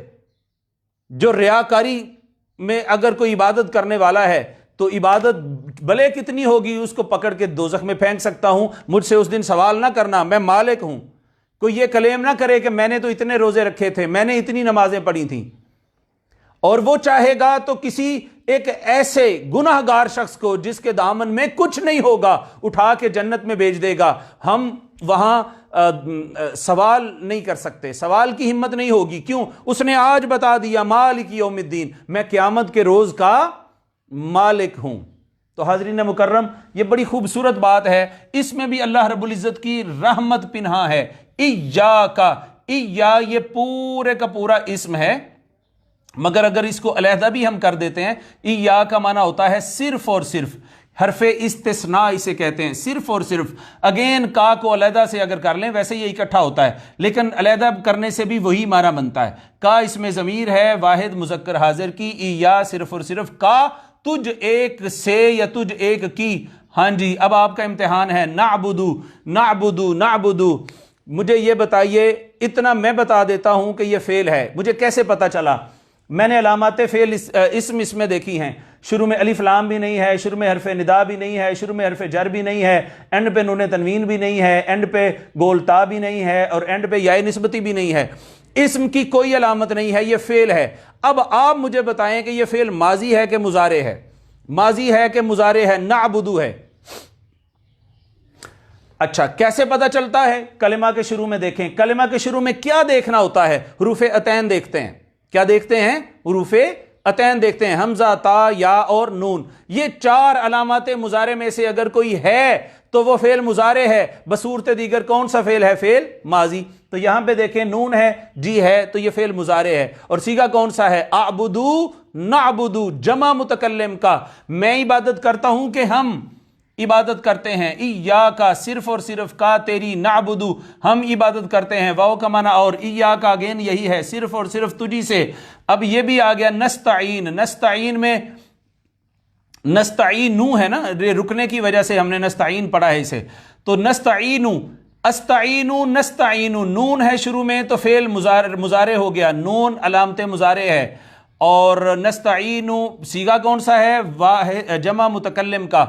جو ریاکاری میں اگر کوئی عبادت کرنے والا ہے تو عبادت بھلے کتنی ہوگی اس کو پکڑ کے دوزخ میں پھینک سکتا ہوں. مجھ سے اس دن سوال نہ کرنا. میں مالک ہوں. کوئی یہ کلیم نہ کرے کہ میں نے تو اتنے روزے رکھے تھے, میں نے اتنی نمازیں پڑھی تھیں. اور وہ چاہے گا تو کسی ایک ایسے گناہ گار شخص کو جس کے دامن میں کچھ نہیں ہوگا اٹھا کے جنت میں بھیج دے گا. ہم وہاں سوال نہیں کر سکتے, سوال کی ہمت نہیں ہوگی. کیوں؟ اس نے آج بتا دیا مالک یوم الدین, میں قیامت کے روز کا مالک ہوں. تو حاضرین مکرم یہ بڑی خوبصورت بات ہے. اس میں بھی اللہ رب العزت کی رحمت پنہا ہے. ایاکا, ایا یہ پورے کا پورا اسم ہے, مگر اگر اس کو علیحدہ بھی ہم کر دیتے ہیں, ایا کا معنی ہوتا ہے صرف اور صرف. حرف استثناء اسے کہتے ہیں, صرف اور صرف. اگین کا کو علیحدہ سے اگر کر لیں ویسے یہ اکٹھا ہوتا ہے, لیکن علیحدہ کرنے سے بھی وہی معنی بنتا ہے. کا اس میں ضمیر ہے واحد مذکر حاضر کی, ایا صرف اور صرف, کا تجھ ایک سے یا تجھ ایک کی. ہاں جی, اب آپ کا امتحان ہے. نعبدو نعبدو نعبدو, مجھے یہ بتائیے, اتنا میں بتا دیتا ہوں کہ یہ فعل ہے. مجھے کیسے پتا چلا؟ میں نے علامات فعل اسم اس میں دیکھی ہیں. شروع میں الف لام بھی نہیں ہے, شروع میں حرف ندا بھی نہیں ہے, شروع میں حرف جر بھی نہیں ہے, اینڈ پہ نون تنوین بھی نہیں ہے, اینڈ پہ گول تا بھی نہیں ہے, اور اینڈ پہ یا نسبتی بھی نہیں ہے. اسم کی کوئی علامت نہیں ہے, یہ فعل ہے. اب آپ مجھے بتائیں کہ یہ فعل ماضی ہے کہ مضارع ہے؟ ماضی ہے کہ مضارع ہے؟ نعبدو ہے. اچھا, کیسے پتا چلتا ہے؟ کلمہ کے شروع میں دیکھیں. کلمہ کے شروع میں کیا دیکھنا ہوتا ہے؟ حروف عطین دیکھتے ہیں. کیا دیکھتے ہیں؟ حروف عطین دیکھتے ہیں. حمزہ, تا, یا اور نون. یہ چار علامات مضارع میں سے اگر کوئی ہے تو وہ فعل مضارع ہے. بصورت دیگر کون سا فعل ہے؟ فعل ماضی. تو یہاں پہ دیکھیں نون ہے, جی ہے, تو یہ فعل مضارع ہے. اور صیغہ کون سا ہے؟ اعبدو نعبدو, جمع متکلم کا. میں عبادت کرتا ہوں کہ ہم عبادت کرتے ہیں. ایاکا صرف اور صرف, کا تیری, نعبدو ہم عبادت کرتے ہیں, واو کا معنی اور, ایاکا اگین یہی ہے, صرف اور صرف تجھی سے. اب یہ بھی آ گیا نستعین. نستعین میں نستعینو ہے نا, رکنے کی وجہ سے ہم نے نستعین پڑھا ہے اسے. تو نستعینو, استعینو, نستعینو, نون ہے شروع میں تو فعل مضارع ہو گیا, نون علامت مضارع ہے. اور نستعینو صیغہ کون سا ہے؟ واحد جمع متکلم کا.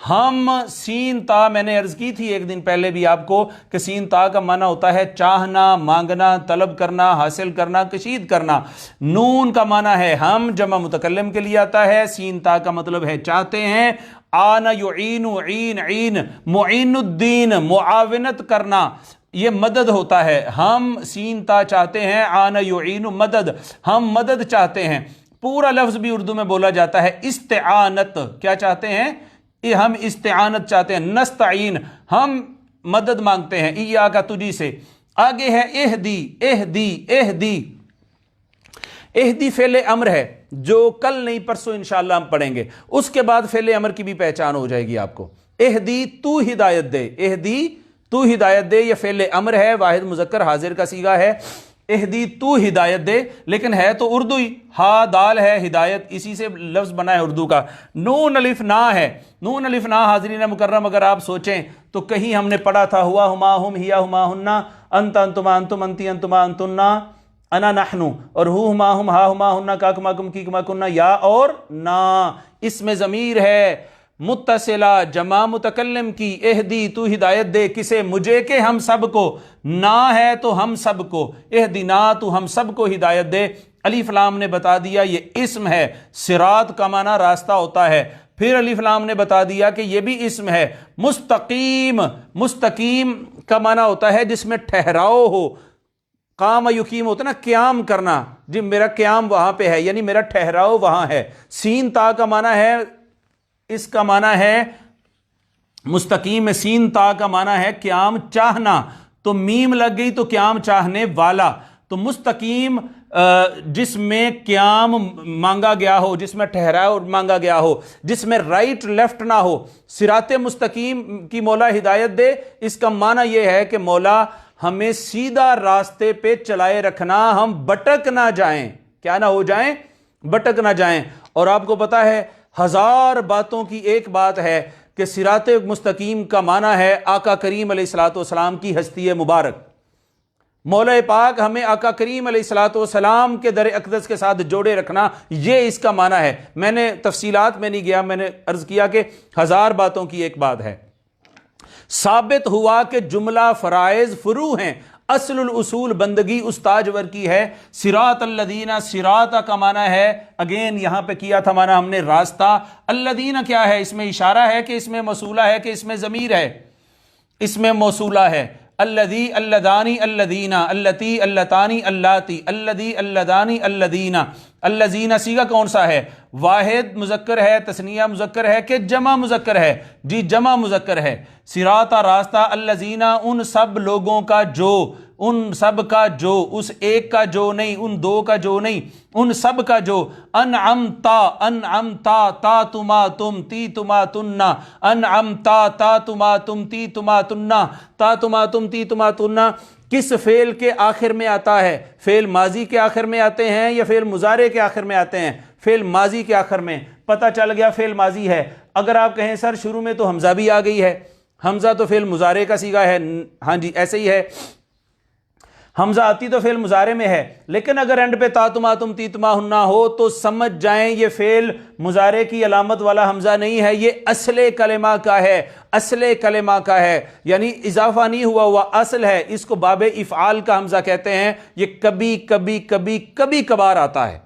ہم سین تا, میں نے عرض کی تھی ایک دن پہلے بھی آپ کو کہ سین تا کا معنی ہوتا ہے چاہنا, مانگنا, طلب کرنا, حاصل کرنا, کشید کرنا. نون کا معنی ہے ہم, جمع متکلم کے لیے آتا ہے. سین تا کا مطلب ہے چاہتے ہیں. آنا یعین, عین, عین, معین الدین, معاونت کرنا, یہ مدد ہوتا ہے. ہم سین تا چاہتے ہیں, آنا یعین مدد, ہم مدد چاہتے ہیں. پورا لفظ بھی اردو میں بولا جاتا ہے استعانت. کیا چاہتے ہیں؟ ہم استعانت چاہتے ہیں. نستعین ہم مدد مانگتے ہیں, ایاکا تجھی سے. آگے ہے اہدی. اہدی اہدی اہدی فعل امر ہے جو کل نہیں پرسوں انشاءاللہ ہم پڑھیں گے. اس کے بعد فعل امر کی بھی پہچان ہو جائے گی آپ کو. اہدی تو ہدایت دے, اہدی تو ہدایت دے, یہ فعل امر ہے, واحد مذکر حاضر کا صیغہ ہے. اہدی تو ہدایت دے, لیکن ہے تو اردو ہی, ہا دال ہے ہدایت, اسی سے لفظ بنا ہے اردو کا. نون الف نا ہے. نون الف نا حاضرین مکرم اگر آپ سوچیں تو کہیں ہم نے پڑھا تھا ہوا ہما ہم, ہیا ہما ہننا, انت انتما انتم, انتی انتما انتنا, انا نحنو, اور ہو ہما ہم, ہا ہما ہننا, کا کما کم, کی کما کننا, یا اور نا. اس میں ضمیر ہے متصلہ جمع متکلم کی. اہدی تو ہدایت دے, کسے؟ مجھے کہ ہم سب کو. نا ہے تو ہم سب کو, اہدنا تو ہم سب کو ہدایت دے. الف لام نے بتا دیا یہ اسم ہے. صراط کا معنی راستہ ہوتا ہے. پھر الف لام نے بتا دیا کہ یہ بھی اسم ہے. مستقیم, مستقیم کا معنی ہوتا ہے جس میں ٹھہراؤ ہو, قام یقیم ہوتا نا قیام کرنا، جی میرا قیام وہاں پہ ہے، یعنی میرا ٹھہراؤ وہاں ہے۔ سین تا کا معنی ہے، اس کا معنی ہے مستقیم میں سین تا کا معنی ہے قیام چاہنا، تو میم لگ گئی تو قیام چاہنے والا۔ تو مستقیم جس میں قیام مانگا گیا ہو، جس میں ٹھہراؤ مانگا گیا ہو، جس میں رائٹ لیفٹ نہ ہو، صراط مستقیم کی مولا ہدایت دے۔ اس کا معنی یہ ہے کہ مولا ہمیں سیدھا راستے پہ چلائے رکھنا، ہم بٹک نہ جائیں، کیا نہ ہو جائیں، بٹک نہ جائیں۔ اور آپ کو پتا ہے ہزار باتوں کی ایک بات ہے کہ صراط مستقیم کا معنی ہے آقا کریم علیہ الصلوۃ والسلام کی ہستی مبارک۔ مولا پاک ہمیں آقا کریم علیہ الصلوۃ والسلام کے در اقدس کے ساتھ جوڑے رکھنا، یہ اس کا معنی ہے۔ میں نے تفصیلات میں نہیں گیا، میں نے عرض کیا کہ ہزار باتوں کی ایک بات ہے۔ ثابت ہوا کہ جملہ فرائض فروع ہیں، اصل الاصول بندگی استاجور کی ہے۔ صراط الذین، صراط کا معنی ہے، اگین یہاں پہ کیا تھا معنی ہم نے راستہ۔ الذین کیا ہے؟ اس میں اشارہ ہے کہ اس میں موصولہ ہے کہ اس میں ضمیر ہے؟ اس میں موصولہ ہے۔ الذی، اللذانی، اللذین، اللتی، اللتانی، اللاتی، الذی، اللذانی، اللذین۔ الذین صیغہ کون سا ہے؟ واحد مذکر ہے، تثنیہ مذکر ہے کہ جمع مذکر ہے؟ جی جمع مذکر ہے۔ صراط راستہ، الذین ان سب لوگوں کا جو، ان سب کا جو، اس ایک کا جو نہیں، ان دو کا جو نہیں، ان سب کا جو۔ انعمتا، انعمتا، تا تما تم، تی تما تننا، انعمتا، تا تما تم، تی تما تننا، تا تما تم، تی تما تننا کس فعل کے آخر میں آتا ہے؟ فعل ماضی کے آخر میں آتے ہیں یا فعل مضارع کے آخر میں آتے ہیں؟ فعل ماضی کے آخر میں۔ پتہ چل گیا فعل ماضی ہے۔ اگر آپ کہیں سر شروع میں تو حمزہ بھی آ گئی ہے، حمزہ تو فعل مضارع کا صیغہ ہے، ہاں جی ایسے ہی ہے، حمزہ آتی تو فعل مضارع میں ہے، لیکن اگر اینڈ پہ تا تما تم تی تما ہننا ہو تو سمجھ جائیں یہ فعل مضارع کی علامت والا حمزہ نہیں ہے، یہ اصل کلمہ کا ہے، اصل کلمہ کا ہے، یعنی اضافہ نہیں ہوا اصل ہے۔ اس کو باب افعال کا حمزہ کہتے ہیں۔ یہ کبھی کبھی کبھی کبھی کبھار آتا ہے،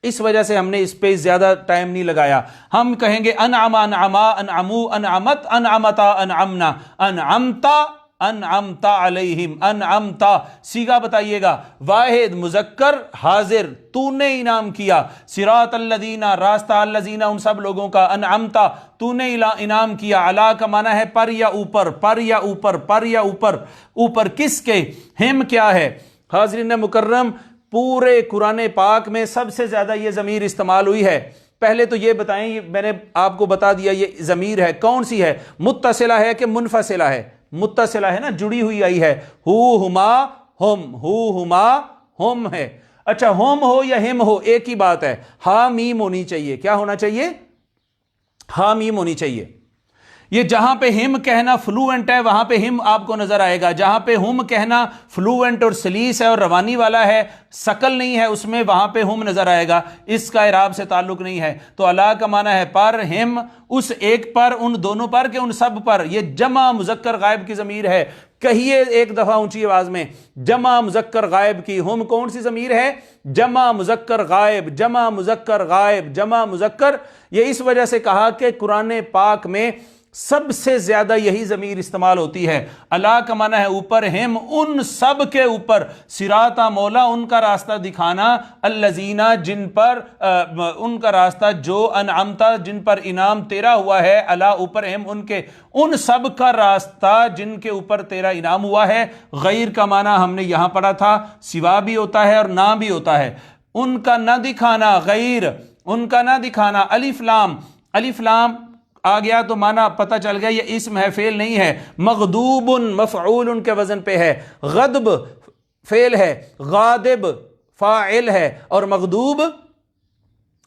اس وجہ سے ہم نے اس پہ زیادہ ٹائم نہیں لگایا۔ ہم کہیں گے انعما، انعما، انعمو، انعمت، انعمتا، انعمنا، انعمتا، انعمتا علیہم، انعمتا صیغہ بتائیے گا، واحد مذکر حاضر، تو نے انعام کیا۔ صراط الذین راستہ، الذین ان سب لوگوں کا، انعمتا تو نے انعام کیا۔ علی کا معنی ہے پر یا اوپر، پر یا اوپر، پر یا اوپر، اوپر کس کے؟ ہم کیا ہے؟ حاضرین مکرم پورے قرآن پاک میں سب سے زیادہ یہ ضمیر استعمال ہوئی ہے۔ پہلے تو یہ بتائیں، میں نے آپ کو بتا دیا یہ ضمیر ہے کون سی ہے، متصلہ ہے کہ منفصلہ ہے؟ متصلہ ہے نا، جڑی ہوئی آئی ہے، ہو ہما ہم، ہو ہما ہم ہے۔ اچھا ہم ہو یا ہم ہو ایک ہی بات ہے، ہا میم ہونی چاہیے۔ کیا ہونا چاہیے؟ ہا میم ہونی چاہیے۔ یہ جہاں پہ ہم کہنا فلوئنٹ ہے وہاں پہ ہم آپ کو نظر آئے گا، جہاں پہ ہم کہنا فلوئنٹ اور سلیس ہے اور روانی والا ہے، سکل نہیں ہے اس میں، وہاں پہ ہم نظر آئے گا، اس کا اعراب سے تعلق نہیں ہے۔ تو اللہ کا معنی ہے پر، ہم اس ایک پر، ان دونوں پر کہ ان سب پر۔ یہ جمع مذکر غائب کی ضمیر ہے، کہیے ایک دفعہ اونچی آواز میں، جمع مذکر غائب کی۔ ہم کون سی ضمیر ہے؟ جمع مذکر غائب، جمع مذکر غائب، جمع مذکر۔ یہ اس وجہ سے کہا کہ قرآن پاک میں سب سے زیادہ یہی ضمیر استعمال ہوتی ہے۔ اللہ کا معنی ہے اوپر، ہم ان سب کے اوپر، صراطا مولا ان کا راستہ دکھانا، الذین جن پر، ان کا راستہ جو، انعمتا جن پر انعام تیرا ہوا ہے، اللہ اوپر، ہم ان کے، ان سب کا راستہ جن کے اوپر تیرا انعام ہوا ہے۔ غیر کا معنی ہم نے یہاں پڑھا تھا، سوا بھی ہوتا ہے اور نہ بھی ہوتا ہے۔ ان کا نہ دکھانا، غیر ان کا نہ دکھانا۔ الف لام، الف لام آ گیا تو معنی پتہ چل گیا یہ اسم ہے، فعل نہیں ہے۔ مغضوب مفعول ان کے وزن پہ ہے، غضب فعل ہے، غاضب فاعل ہے، اور مغضوب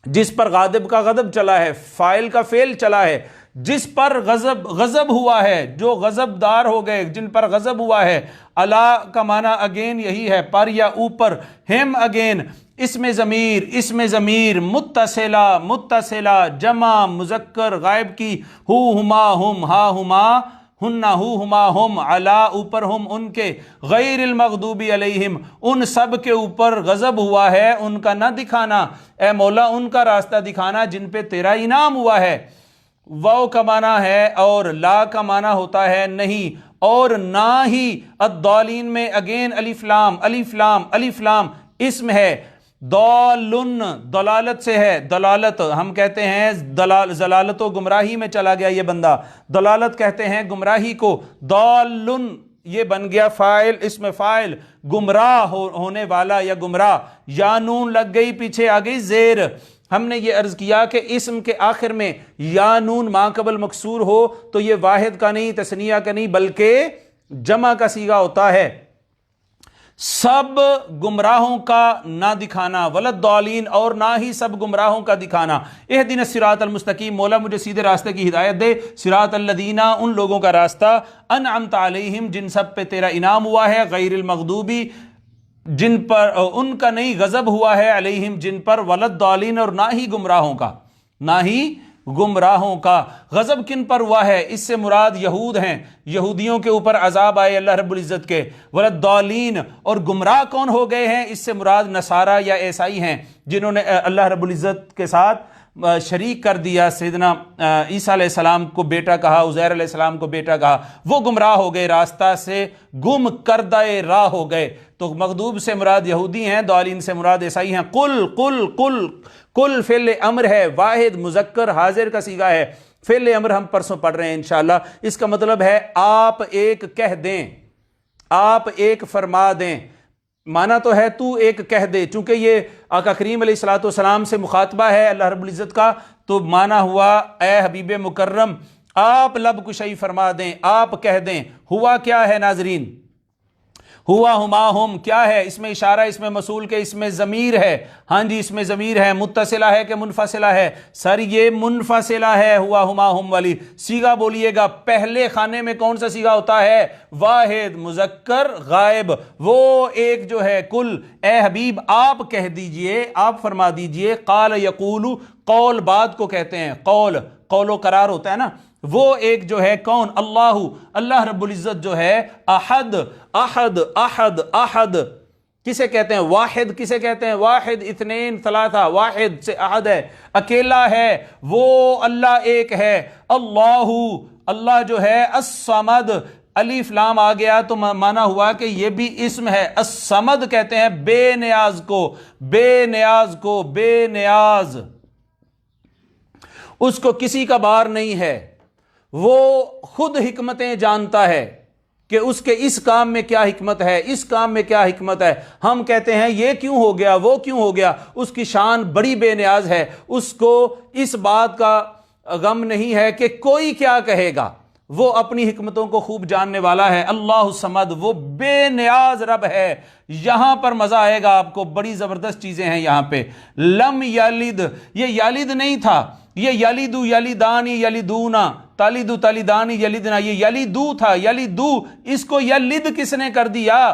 جس پر غاضب کا غضب چلا ہے، فاعل کا فعل چلا ہے، جس پر غضب ہوا ہے، جو غضب دار ہو گئے، جن پر غضب ہوا ہے۔ اللہ کا معنی اگین یہی ہے، پر یا اوپر۔ ہم اگین اسم ضمیر، اسم ضمیر متصلہ، متصلہ جمع مذکر غائب کی، ہو ہما ہم، ہا ہما ہننا، ہو ہما ہم، علا اوپر، ہم ان کے، غیر المغضوب علیہم ان سب کے اوپر غضب ہوا ہے، ان کا نہ دکھانا، اے مولا ان کا راستہ دکھانا جن پہ تیرا انعام ہوا ہے۔ واو کا معنی ہے اور لا کا معنی ہوتا ہے نہیں، اور نہ ہی الضالین میں اگین الف لام الف لام الف لام اسم ہے، ضالن دلالت سے ہے، دلالت ہم کہتے ہیں ضلالت و گمراہی میں چلا گیا یہ بندہ، دلالت کہتے ہیں گمراہی کو، ضالن یہ بن گیا فاعل، اسم فاعل، گمراہ ہونے والا یا گمراہ، یا نون لگ گئی پیچھے آ گئی زیر۔ ہم نے یہ عرض کیا کہ اسم کے آخر میں یا نون ما قبل مکسور ہو تو یہ واحد کا نہیں، تثنیہ کا نہیں، بلکہ جمع کا صیغہ ہوتا ہے۔ سب گمراہوں کا نہ دکھانا، ولضالین اور نہ ہی سب گمراہوں کا دکھانا، اہدنا الصراط المستقیم، مولا مجھے سیدھے راستے کی ہدایت دے، صراط الذین ان لوگوں کا راستہ، انعمت علیہم جن سب پہ تیرا انعام ہوا ہے، غیر المغضوبی جن پر ان کا نہیں غضب ہوا ہے، علیہم جن پر، ولضالین اور نہ ہی گمراہوں کا، نہ ہی گمراہوں کا۔ غضب کن پر ہوا ہے؟ اس سے مراد یہود ہیں، یہودیوں کے اوپر عذاب آئے اللہ رب العزت کے۔ ولضالین اور گمراہ کون ہو گئے ہیں؟ اس سے مراد نصارہ یا عیسائی ہیں جنہوں نے اللہ رب العزت کے ساتھ شریک کر دیا، سیدنا عیسیٰ علیہ السلام کو بیٹا کہا، عزیر علیہ السلام کو بیٹا کہا، وہ گمراہ ہو گئے، راستہ سے گم کردہ راہ ہو گئے۔ تو مغضوب سے مراد یہودی ہیں، ضالین سے مراد عیسائی ہیں۔ قل قل قل قل فعل امر ہے، واحد مذکر حاضر کا صیغہ ہے، فعل امر ہم پرسوں پڑھ رہے ہیں انشاءاللہ۔ اس کا مطلب ہے آپ ایک کہہ دیں، آپ ایک فرما دیں، مانا تو ہے تو ایک کہہ دے، چونکہ یہ آقا کریم علیہ الصلوۃ والسلام سے مخاطبہ ہے اللہ رب العزت کا، تو مانا ہوا اے حبیب مکرم آپ لب کشائی فرما دیں، آپ کہہ دیں۔ ہوا کیا ہے ناظرین؟ ہوا ہما ہم کیا ہے؟ اس میں اشارہ، اس میں موصول کے، اس میں ضمیر ہے، ہاں جی اس میں ضمیر ہے، متصلہ ہے کہ منفصلہ ہے؟ سر یہ منفصلہ ہے، ہوا ہما ہم والی صیغہ بولیے گا۔ پہلے خانے میں کون سا صیغہ ہوتا ہے؟ واحد مذکر غائب، وہ ایک جو ہے کل، اے حبیب آپ کہہ دیجئے، آپ فرما دیجئے، قال یقول، قول بات کو کہتے ہیں، قول و قرار ہوتا ہے نا، وہ ایک جو ہے کون؟ اللہ رب العزت جو ہے احد احد احد احد کسے کہتے ہیں؟ واحد کسے کہتے ہیں؟ واحد اثنین ثلاثہ، واحد سے احد ہے، اکیلا ہے، وہ اللہ ایک ہے۔ اللہ جو ہے الصمد، الف لام آ گیا تو مانا ہوا کہ یہ بھی اسم ہے، الصمد کہتے ہیں بے نیاز کو، بے نیاز کو، بے نیاز، اس کو کسی کا بار نہیں ہے، وہ خود حکمتیں جانتا ہے کہ اس کے اس کام میں کیا حکمت ہے، اس کام میں کیا حکمت ہے۔ ہم کہتے ہیں یہ کیوں ہو گیا، وہ کیوں ہو گیا، اس کی شان بڑی بے نیاز ہے، اس کو اس بات کا غم نہیں ہے کہ کوئی کیا کہے گا، وہ اپنی حکمتوں کو خوب جاننے والا ہے۔ اللہ الصمد، وہ بے نیاز رب ہے۔ یہاں پر مزہ آئے گا آپ کو، بڑی زبردست چیزیں ہیں یہاں پہ۔ لم یلد، یہ یلد نہیں تھا، یہ یلدو یلدانی یلدونا، تالدو تالدانی یلدنا، یہ یلدو تھا، یلدو، اس کو یلد کس نے کر دیا؟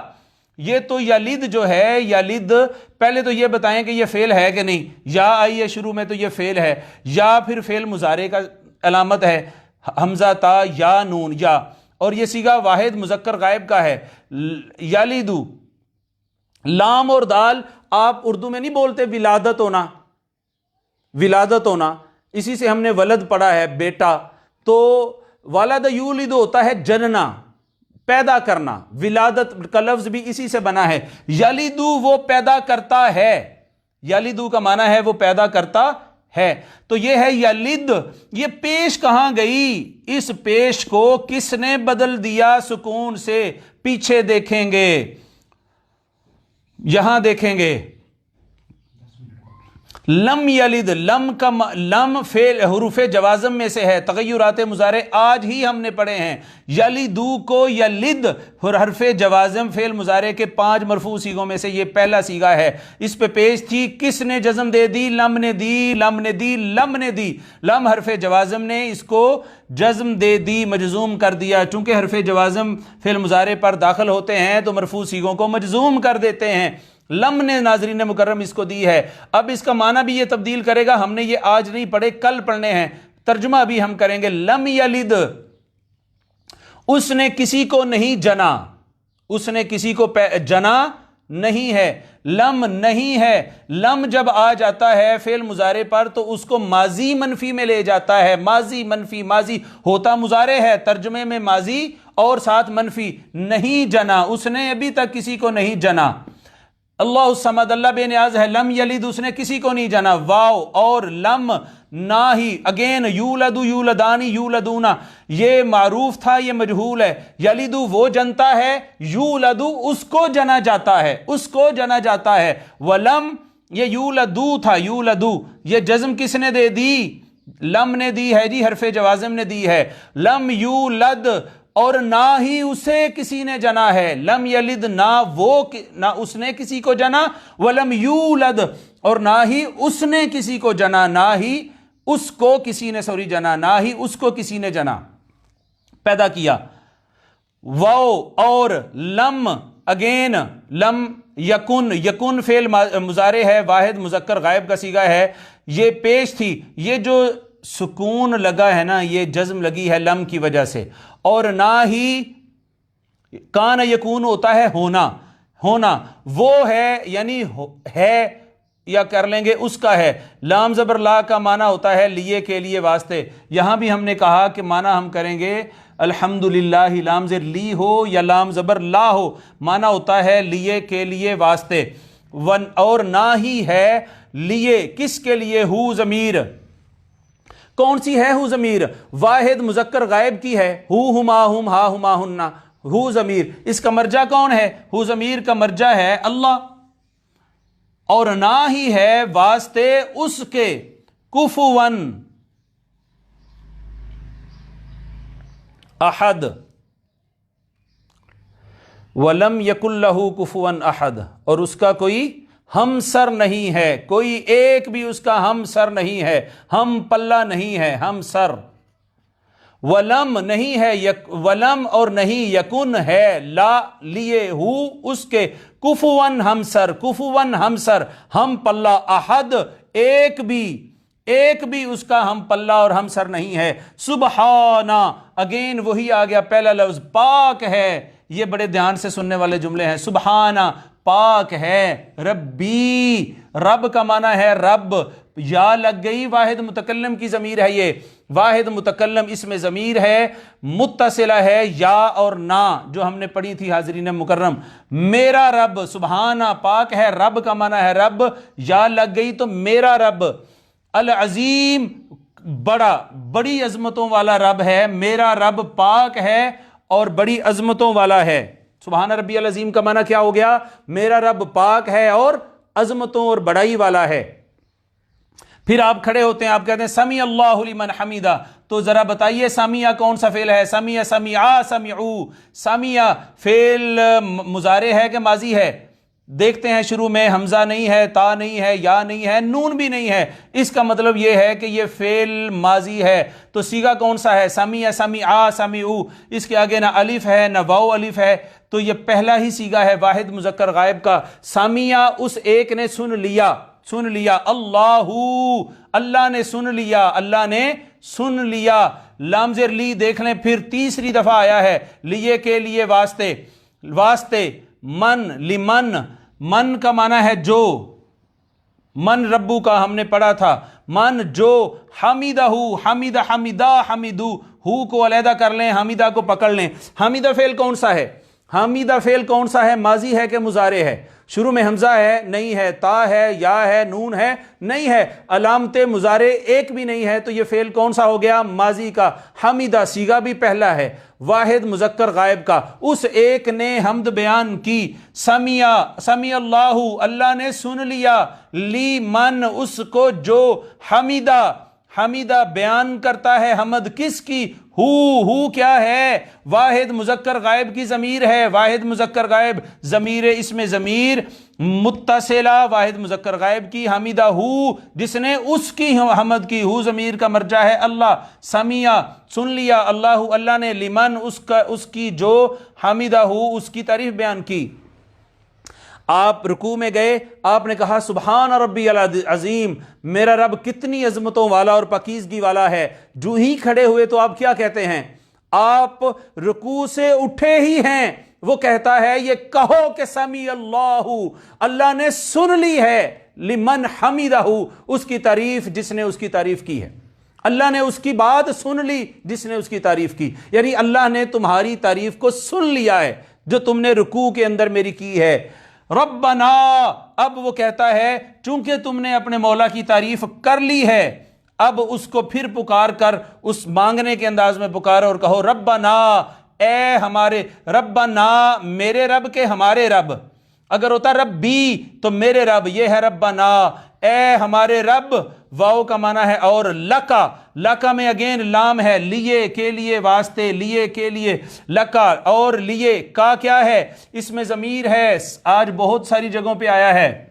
یہ تو یلد جو ہے، یلد پہلے تو یہ بتائیں کہ یہ فعل ہے کہ نہیں، یا آئی ہے شروع میں تو یہ فعل ہے، یا پھر فعل مضارع کا علامت ہے، حمزہ تا یا نون یا، اور یہ صیغہ واحد مذکر غائب کا ہے، یلدو۔ لام اور دال آپ اردو میں نہیں بولتے ولادت ہونا، ولادت ہونا، اسی سے ہم نے ولد پڑھا ہے بیٹا، تو والد یولد ہوتا ہے جننا، پیدا کرنا، ولادت کا لفظ بھی اسی سے بنا ہے۔ یلدو وہ پیدا کرتا ہے، یلدو کا معنی ہے وہ پیدا کرتا ہے، تو یہ ہے یلد۔ یہ پیش کہاں گئی؟ اس پیش کو کس نے بدل دیا سکون سے؟ پیچھے دیکھیں گے، یہاں دیکھیں گے، لم یلد، لم کا لم فعل حروف جوازم میں سے ہے، تغیرات مضارع آج ہی ہم نے پڑھے ہیں۔ یلدو کو یلد حرف جوازم فعل مضارع کے 5 مرفوع صیغوں میں سے یہ پہلا صیغہ ہے۔ اس پہ پیش تھی، کس نے جزم دے دی؟ لم نے دی، لم نے دی، لم نے دی، لم حرف جوازم نے اس کو جزم دے دی، مجزوم کر دیا، چونکہ حرف جوازم فعل مضارع پر داخل ہوتے ہیں تو مرفوع صیغوں کو مجزوم کر دیتے ہیں۔ لم نے ناظرین مکرم اس کو دی ہے۔ اب اس کا معنی بھی یہ تبدیل کرے گا، ہم نے یہ آج نہیں پڑھے، کل پڑھنے ہیں، ترجمہ بھی ہم کریں گے۔ لم یلد، اس نے کسی کو نہیں جنا، اس نے کسی کو جنا نہیں ہے، لم نہیں ہے۔ لم جب آ جاتا ہے فعل مضارع پر تو اس کو ماضی منفی میں لے جاتا ہے، ماضی منفی، ماضی ہوتا مضارع ہے، ترجمے میں ماضی اور ساتھ منفی نہیں جنا، اس نے ابھی تک کسی کو نہیں جنا۔ اللہ الصمد، اللہ بے نیاز ہے، لم یلد، اس نے کسی کو نہیں جنا۔ واو اور لم نہ ہی، اگین یولد یولدانی یولدونا، یہ معروف تھا، یہ مجہول ہے۔ یلد وہ جنتا ہے، یولد اس کو جنا جاتا ہے، اس کو جنا جاتا ہے۔ ولم یہ یولدو تھا، یولدو یہ جزم کس نے دے دی؟ لم نے دی ہے جی، حرف جوازم نے دی ہے۔ لم یولد اور نہ ہی اسے کسی نے جنا ہے، لم یلد نہ اس نے کسی کو جنا، ولم یولد اور نہ ہی اس نے کسی کو جنا، نہ ہی اس کو کسی نے جنا، نہ ہی اس کو کسی نے جنا پیدا کیا۔ واو اور لم اگین لم یکن، یکن فعل مضارع ہے، واحد مذکر غائب کا صیغہ ہے، یہ پیش تھی، یہ جو سکون لگا ہے نا، یہ جزم لگی ہے لم کی وجہ سے۔ اور نہ ہی کان یکون ہوتا ہے ہونا، ہونا وہ ہے یعنی ہے، یا کر لیں گے اس کا ہے۔ لام زبر لا کا معنی ہوتا ہے لیے کے لیے واسطے، یہاں بھی ہم نے کہا کہ معنی ہم کریں گے الحمدللہ، لام زبر لی ہو یا لام زبر لا ہو، معنی ہوتا ہے لیے کے لیے واسطے۔ اور نہ ہی ہے لیے، کس کے لیے؟ ہو ضمیر کون سی ہے؟ ہو ضمیر واحد مذکر غائب کی ہے، ہو ہما ہم ہا ہما ہننا، ہو ضمیر، اس کا مرجع کون ہے؟ ہو ضمیر کا مرجع ہے اللہ۔ اور نہ ہی ہے واسطے اس کے کفون احد، ولم یکن لہ کفون احد، اور اس کا کوئی ہم سر نہیں ہے، کوئی ایک بھی اس کا ہم سر نہیں ہے، ہم پلہ نہیں ہے، ہم سر۔ ولم نہیں ہے ولم اور نہیں یکن ہے لا لیے ہو اس کے کفون ہم سر، کفون ہم سر، ہم پلہ، احد ایک بھی اس کا ہم پلہ اور ہم سر نہیں ہے۔ سبحانہ اگین وہی آ گیا پہلا لفظ، پاک ہے، یہ بڑے دھیان سے سننے والے جملے ہیں۔ سبحانہ پاک ہے، ربی رب کا معنی ہے رب، یا لگ گئی، واحد متکلم کی ضمیر ہے، یہ واحد متکلم اس میں ضمیر ہے، متصلہ ہے یا اور نا، جو ہم نے پڑھی تھی حاضرین مکرم۔ میرا رب، سبحانہ پاک ہے، رب کا معنی ہے رب، یا لگ گئی تو میرا رب، العظیم بڑی عظمتوں والا رب ہے، میرا رب پاک ہے اور بڑی عظمتوں والا ہے۔ سبحان ربی العظیم کا معنی کیا ہو گیا؟ میرا رب پاک ہے اور عظمتوں اور بڑائی والا ہے۔ پھر آپ کھڑے ہوتے ہیں، آپ کہتے ہیں سمیع اللہ لمن حمیدہ، تو ذرا بتائیے سمیع کون سا فعل ہے؟ سمیع، سمیعا، سمیعو، سمیع فعل مضارع ہے کہ ماضی ہے؟ دیکھتے ہیں شروع میں حمزہ نہیں ہے، تا نہیں ہے، یا نہیں ہے، نون بھی نہیں ہے، اس کا مطلب یہ ہے کہ یہ فعل ماضی ہے۔ تو صیغہ کون سا ہے؟ سمیع، سمیعا، سمیعو، اس کے آگے نہ الف ہے نہ واو الف ہے، تو یہ پہلا ہی صیغہ ہے واحد مذکر غائب کا۔ سمیع اس ایک نے سن لیا، سن لیا، اللہ نے سن لیا، اللہ نے سن لیا۔ لام زیر لی دیکھ لیں، پھر تیسری دفعہ آیا ہے لیے کے لیے واسطے۔ من، لمن، من کا معنی ہے جو، من ربو کا ہم نے پڑھا تھا، من جو، حمیدہ، حمید، حمیدہ، حمیدو، ہو کو علیحدہ کر لیں، حمیدہ کو پکڑ لیں۔ حمیدہ فعل کون سا ہے؟ حمیدہ فعل کون سا ہے؟ ماضی ہے کہ مضارع ہے؟ شروع میں حمزہ ہے نہیں ہے، تا ہے، یا ہے، نون ہے نہیں ہے، علامت مضارع ایک بھی نہیں ہے، تو یہ فعل کون سا ہو گیا؟ ماضی کا۔ حمیدہ صیغہ بھی پہلا ہے، واحد مذکر غائب کا، اس ایک نے حمد بیان کی۔ سمیع اللہ، اللہ نے سن لیا، لی من اس کو جو، حمیدہ بیان کرتا ہے حمد کس کی؟ ہو کیا ہے؟ واحد مذکر غائب کی ضمیر ہے، واحد مذکر غائب ضمیر اس میں ضمیر متصلہ واحد مذکر غائب کی، حمیدہ ہو جس نے اس کی حمد کی، ہو ضمیر کا مرجع ہے اللہ۔ سمیع سن لیا، اللہ نے، لمن اس کی جو، حمیدہ ہو اس کی تعریف بیان کی۔ آپ رکوع میں گئے، آپ نے کہا سبحان ربی العظیم، میرا رب کتنی عظمتوں والا اور پاکیزگی والا ہے۔ جو ہی کھڑے ہوئے تو آپ کیا کہتے ہیں؟ آپ رکوع سے اٹھے ہی ہیں، وہ کہتا ہے یہ کہو کہ سمیع اللہ، اللہ نے سن لی ہے، لمن حمیدہ، اس کی تعریف جس نے اس کی تعریف کی ہے۔ اللہ نے اس کی بات سن لی جس نے اس کی تعریف کی، یعنی اللہ نے تمہاری تعریف کو سن لیا ہے جو تم نے رکوع کے اندر میری کی ہے۔ ربنا، اب وہ کہتا ہے چونکہ تم نے اپنے مولا کی تعریف کر لی ہے، اب اس کو پھر پکار کر اس مانگنے کے انداز میں پکارو اور کہو ربنا، اے ہمارے، ربنا میرے رب کے ہمارے رب، اگر ہوتا ربی تو میرے رب، یہ ہے ربنا، اے ہمارے رب، واو کا معنی ہے اور، لکا، لکا میں اگین لام ہے، لیے کے لیے، واسطے، لیے کے لیے، لکا اور لیے، کا کیا ہے؟ اس میں ضمیر ہے، آج بہت ساری جگہوں پہ آیا ہے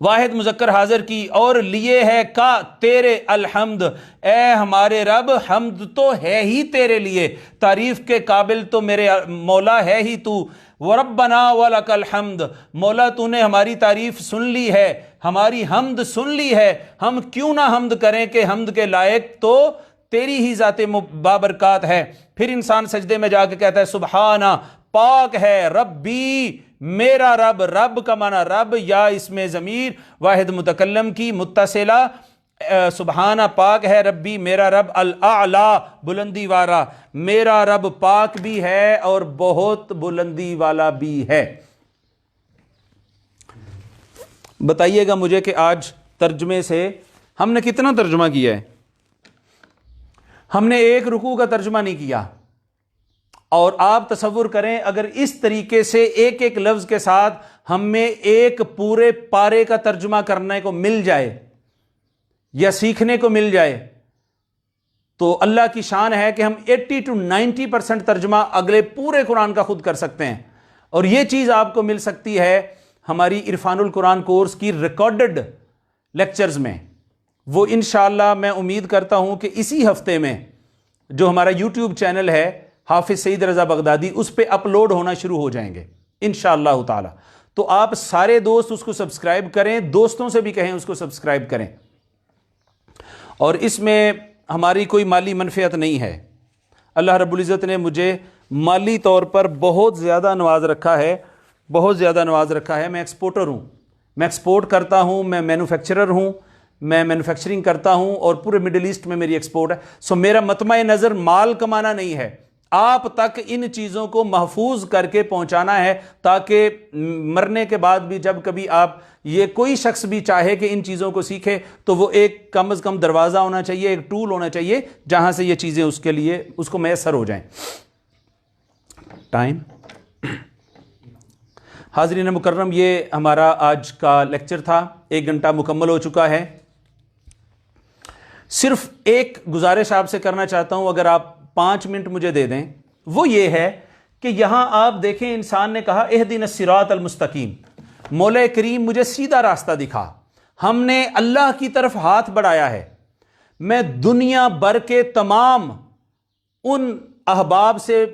واحد مذکر حاضر کی، اور لیے ہے کا، تیرے الحمد، اے ہمارے رب حمد تو ہے ہی تیرے لیے، تعریف کے قابل تو میرے مولا ہے ہی تو، وربنا ولک الحمد، مولا تو نے ہماری تعریف سن لی ہے، ہماری حمد سن لی ہے، ہم کیوں نہ حمد کریں کہ حمد کے لائق تو تیری ہی ذات بابرکات ہے۔ پھر انسان سجدے میں جا کے کہتا ہے سبحانہ، پاک ہے، ربی میرا رب، رب کا معنی رب، یا اس میں ضمیر واحد متکلم کی متصلہ، سبحانہ پاک ہے، ربی میرا رب، الاعلی بلندی والا، میرا رب پاک بھی ہے اور بہت بلندی والا بھی ہے۔ بتائیے گا مجھے کہ آج ترجمے سے ہم نے کتنا ترجمہ کیا ہے؟ ہم نے ایک رکوع کا ترجمہ نہیں کیا، اور آپ تصور کریں اگر اس طریقے سے ایک ایک لفظ کے ساتھ ہمیں ایک پورے پارے کا ترجمہ کرنے کو مل جائے یا سیکھنے کو مل جائے تو اللہ کی شان ہے کہ ہم 80 to 90% ترجمہ اگلے پورے قرآن کا خود کر سکتے ہیں، اور یہ چیز آپ کو مل سکتی ہے ہماری عرفان القرآن کورس کی ریکارڈڈ لیکچرز میں۔ وہ انشاءاللہ میں امید کرتا ہوں کہ اسی ہفتے میں جو ہمارا یوٹیوب چینل ہے حافظ سعید رضا بغدادی، اس پہ اپلوڈ ہونا شروع ہو جائیں گے انشاءاللہ تعالی۔ تو آپ سارے دوست اس کو سبسکرائب کریں، دوستوں سے بھی کہیں اس کو سبسکرائب کریں، اور اس میں ہماری کوئی مالی منفعت نہیں ہے۔ اللہ رب العزت نے مجھے مالی طور پر بہت زیادہ نواز رکھا ہے، بہت زیادہ نواز رکھا ہے۔ میں ایکسپورٹر ہوں، میں ایکسپورٹ کرتا ہوں، میں مینوفیکچرر ہوں، میں مینوفیکچرنگ کرتا ہوں، اور پورے مڈل ایسٹ میں میری ایکسپورٹ ہے۔ سو میرا مطمع نظر مال کمانا نہیں ہے، آپ تک ان چیزوں کو محفوظ کر کے پہنچانا ہے، تاکہ مرنے کے بعد بھی جب کبھی آپ، یہ کوئی شخص بھی چاہے کہ ان چیزوں کو سیکھے تو وہ ایک کم از کم دروازہ ہونا چاہیے، ایک ٹول ہونا چاہیے جہاں سے یہ چیزیں اس کے لیے اس کو میسر ہو جائیں۔ ٹائم حاضرین مکرم، یہ ہمارا آج کا لیکچر تھا، 1 گھنٹہ مکمل ہو چکا ہے۔ صرف ایک گزارش آپ سے کرنا چاہتا ہوں، اگر آپ 5 منٹ مجھے دے دیں، وہ یہ ہے کہ یہاں آپ دیکھیں انسان نے کہا اہدنا الصراط المستقیم، مولا کریم مجھے سیدھا راستہ دکھا۔ ہم نے اللہ کی طرف ہاتھ بڑھایا ہے۔ میں دنیا بھر کے تمام ان احباب سے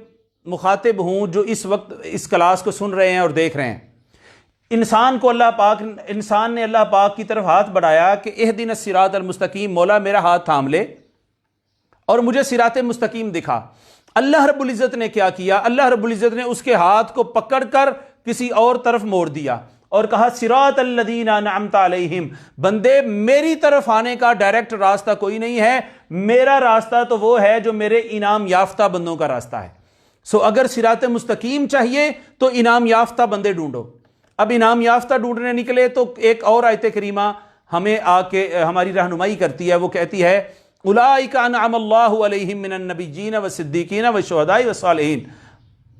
مخاطب ہوں جو اس وقت اس کلاس کو سن رہے ہیں اور دیکھ رہے ہیں۔ انسان نے اللہ پاک کی طرف ہاتھ بڑھایا کہ اہدنا الصراط المستقیم، مولا میرا ہاتھ تھام لے اور مجھے صراط مستقیم دکھا۔ اللہ رب العزت نے کیا کیا؟ اللہ رب العزت نے اس کے ہاتھ کو پکڑ کر کسی اور طرف موڑ دیا اور کہا صراط الذین انعمت علیہم، بندے میری طرف آنے کا ڈائریکٹ راستہ کوئی نہیں ہے، میرا راستہ تو وہ ہے جو میرے انعام یافتہ بندوں کا راستہ ہے۔ سو اگر صراط مستقیم چاہیے تو انعام یافتہ بندے ڈھونڈو۔ اب انعام یافتہ ڈھونڈنے نکلے تو ایک اور آیت کریمہ ہمیں آ کے ہماری رہنمائی کرتی ہے، وہ کہتی ہے اولئک انعم اللہ علیہم من النبیین والصدیقین والشہداء والصالحین،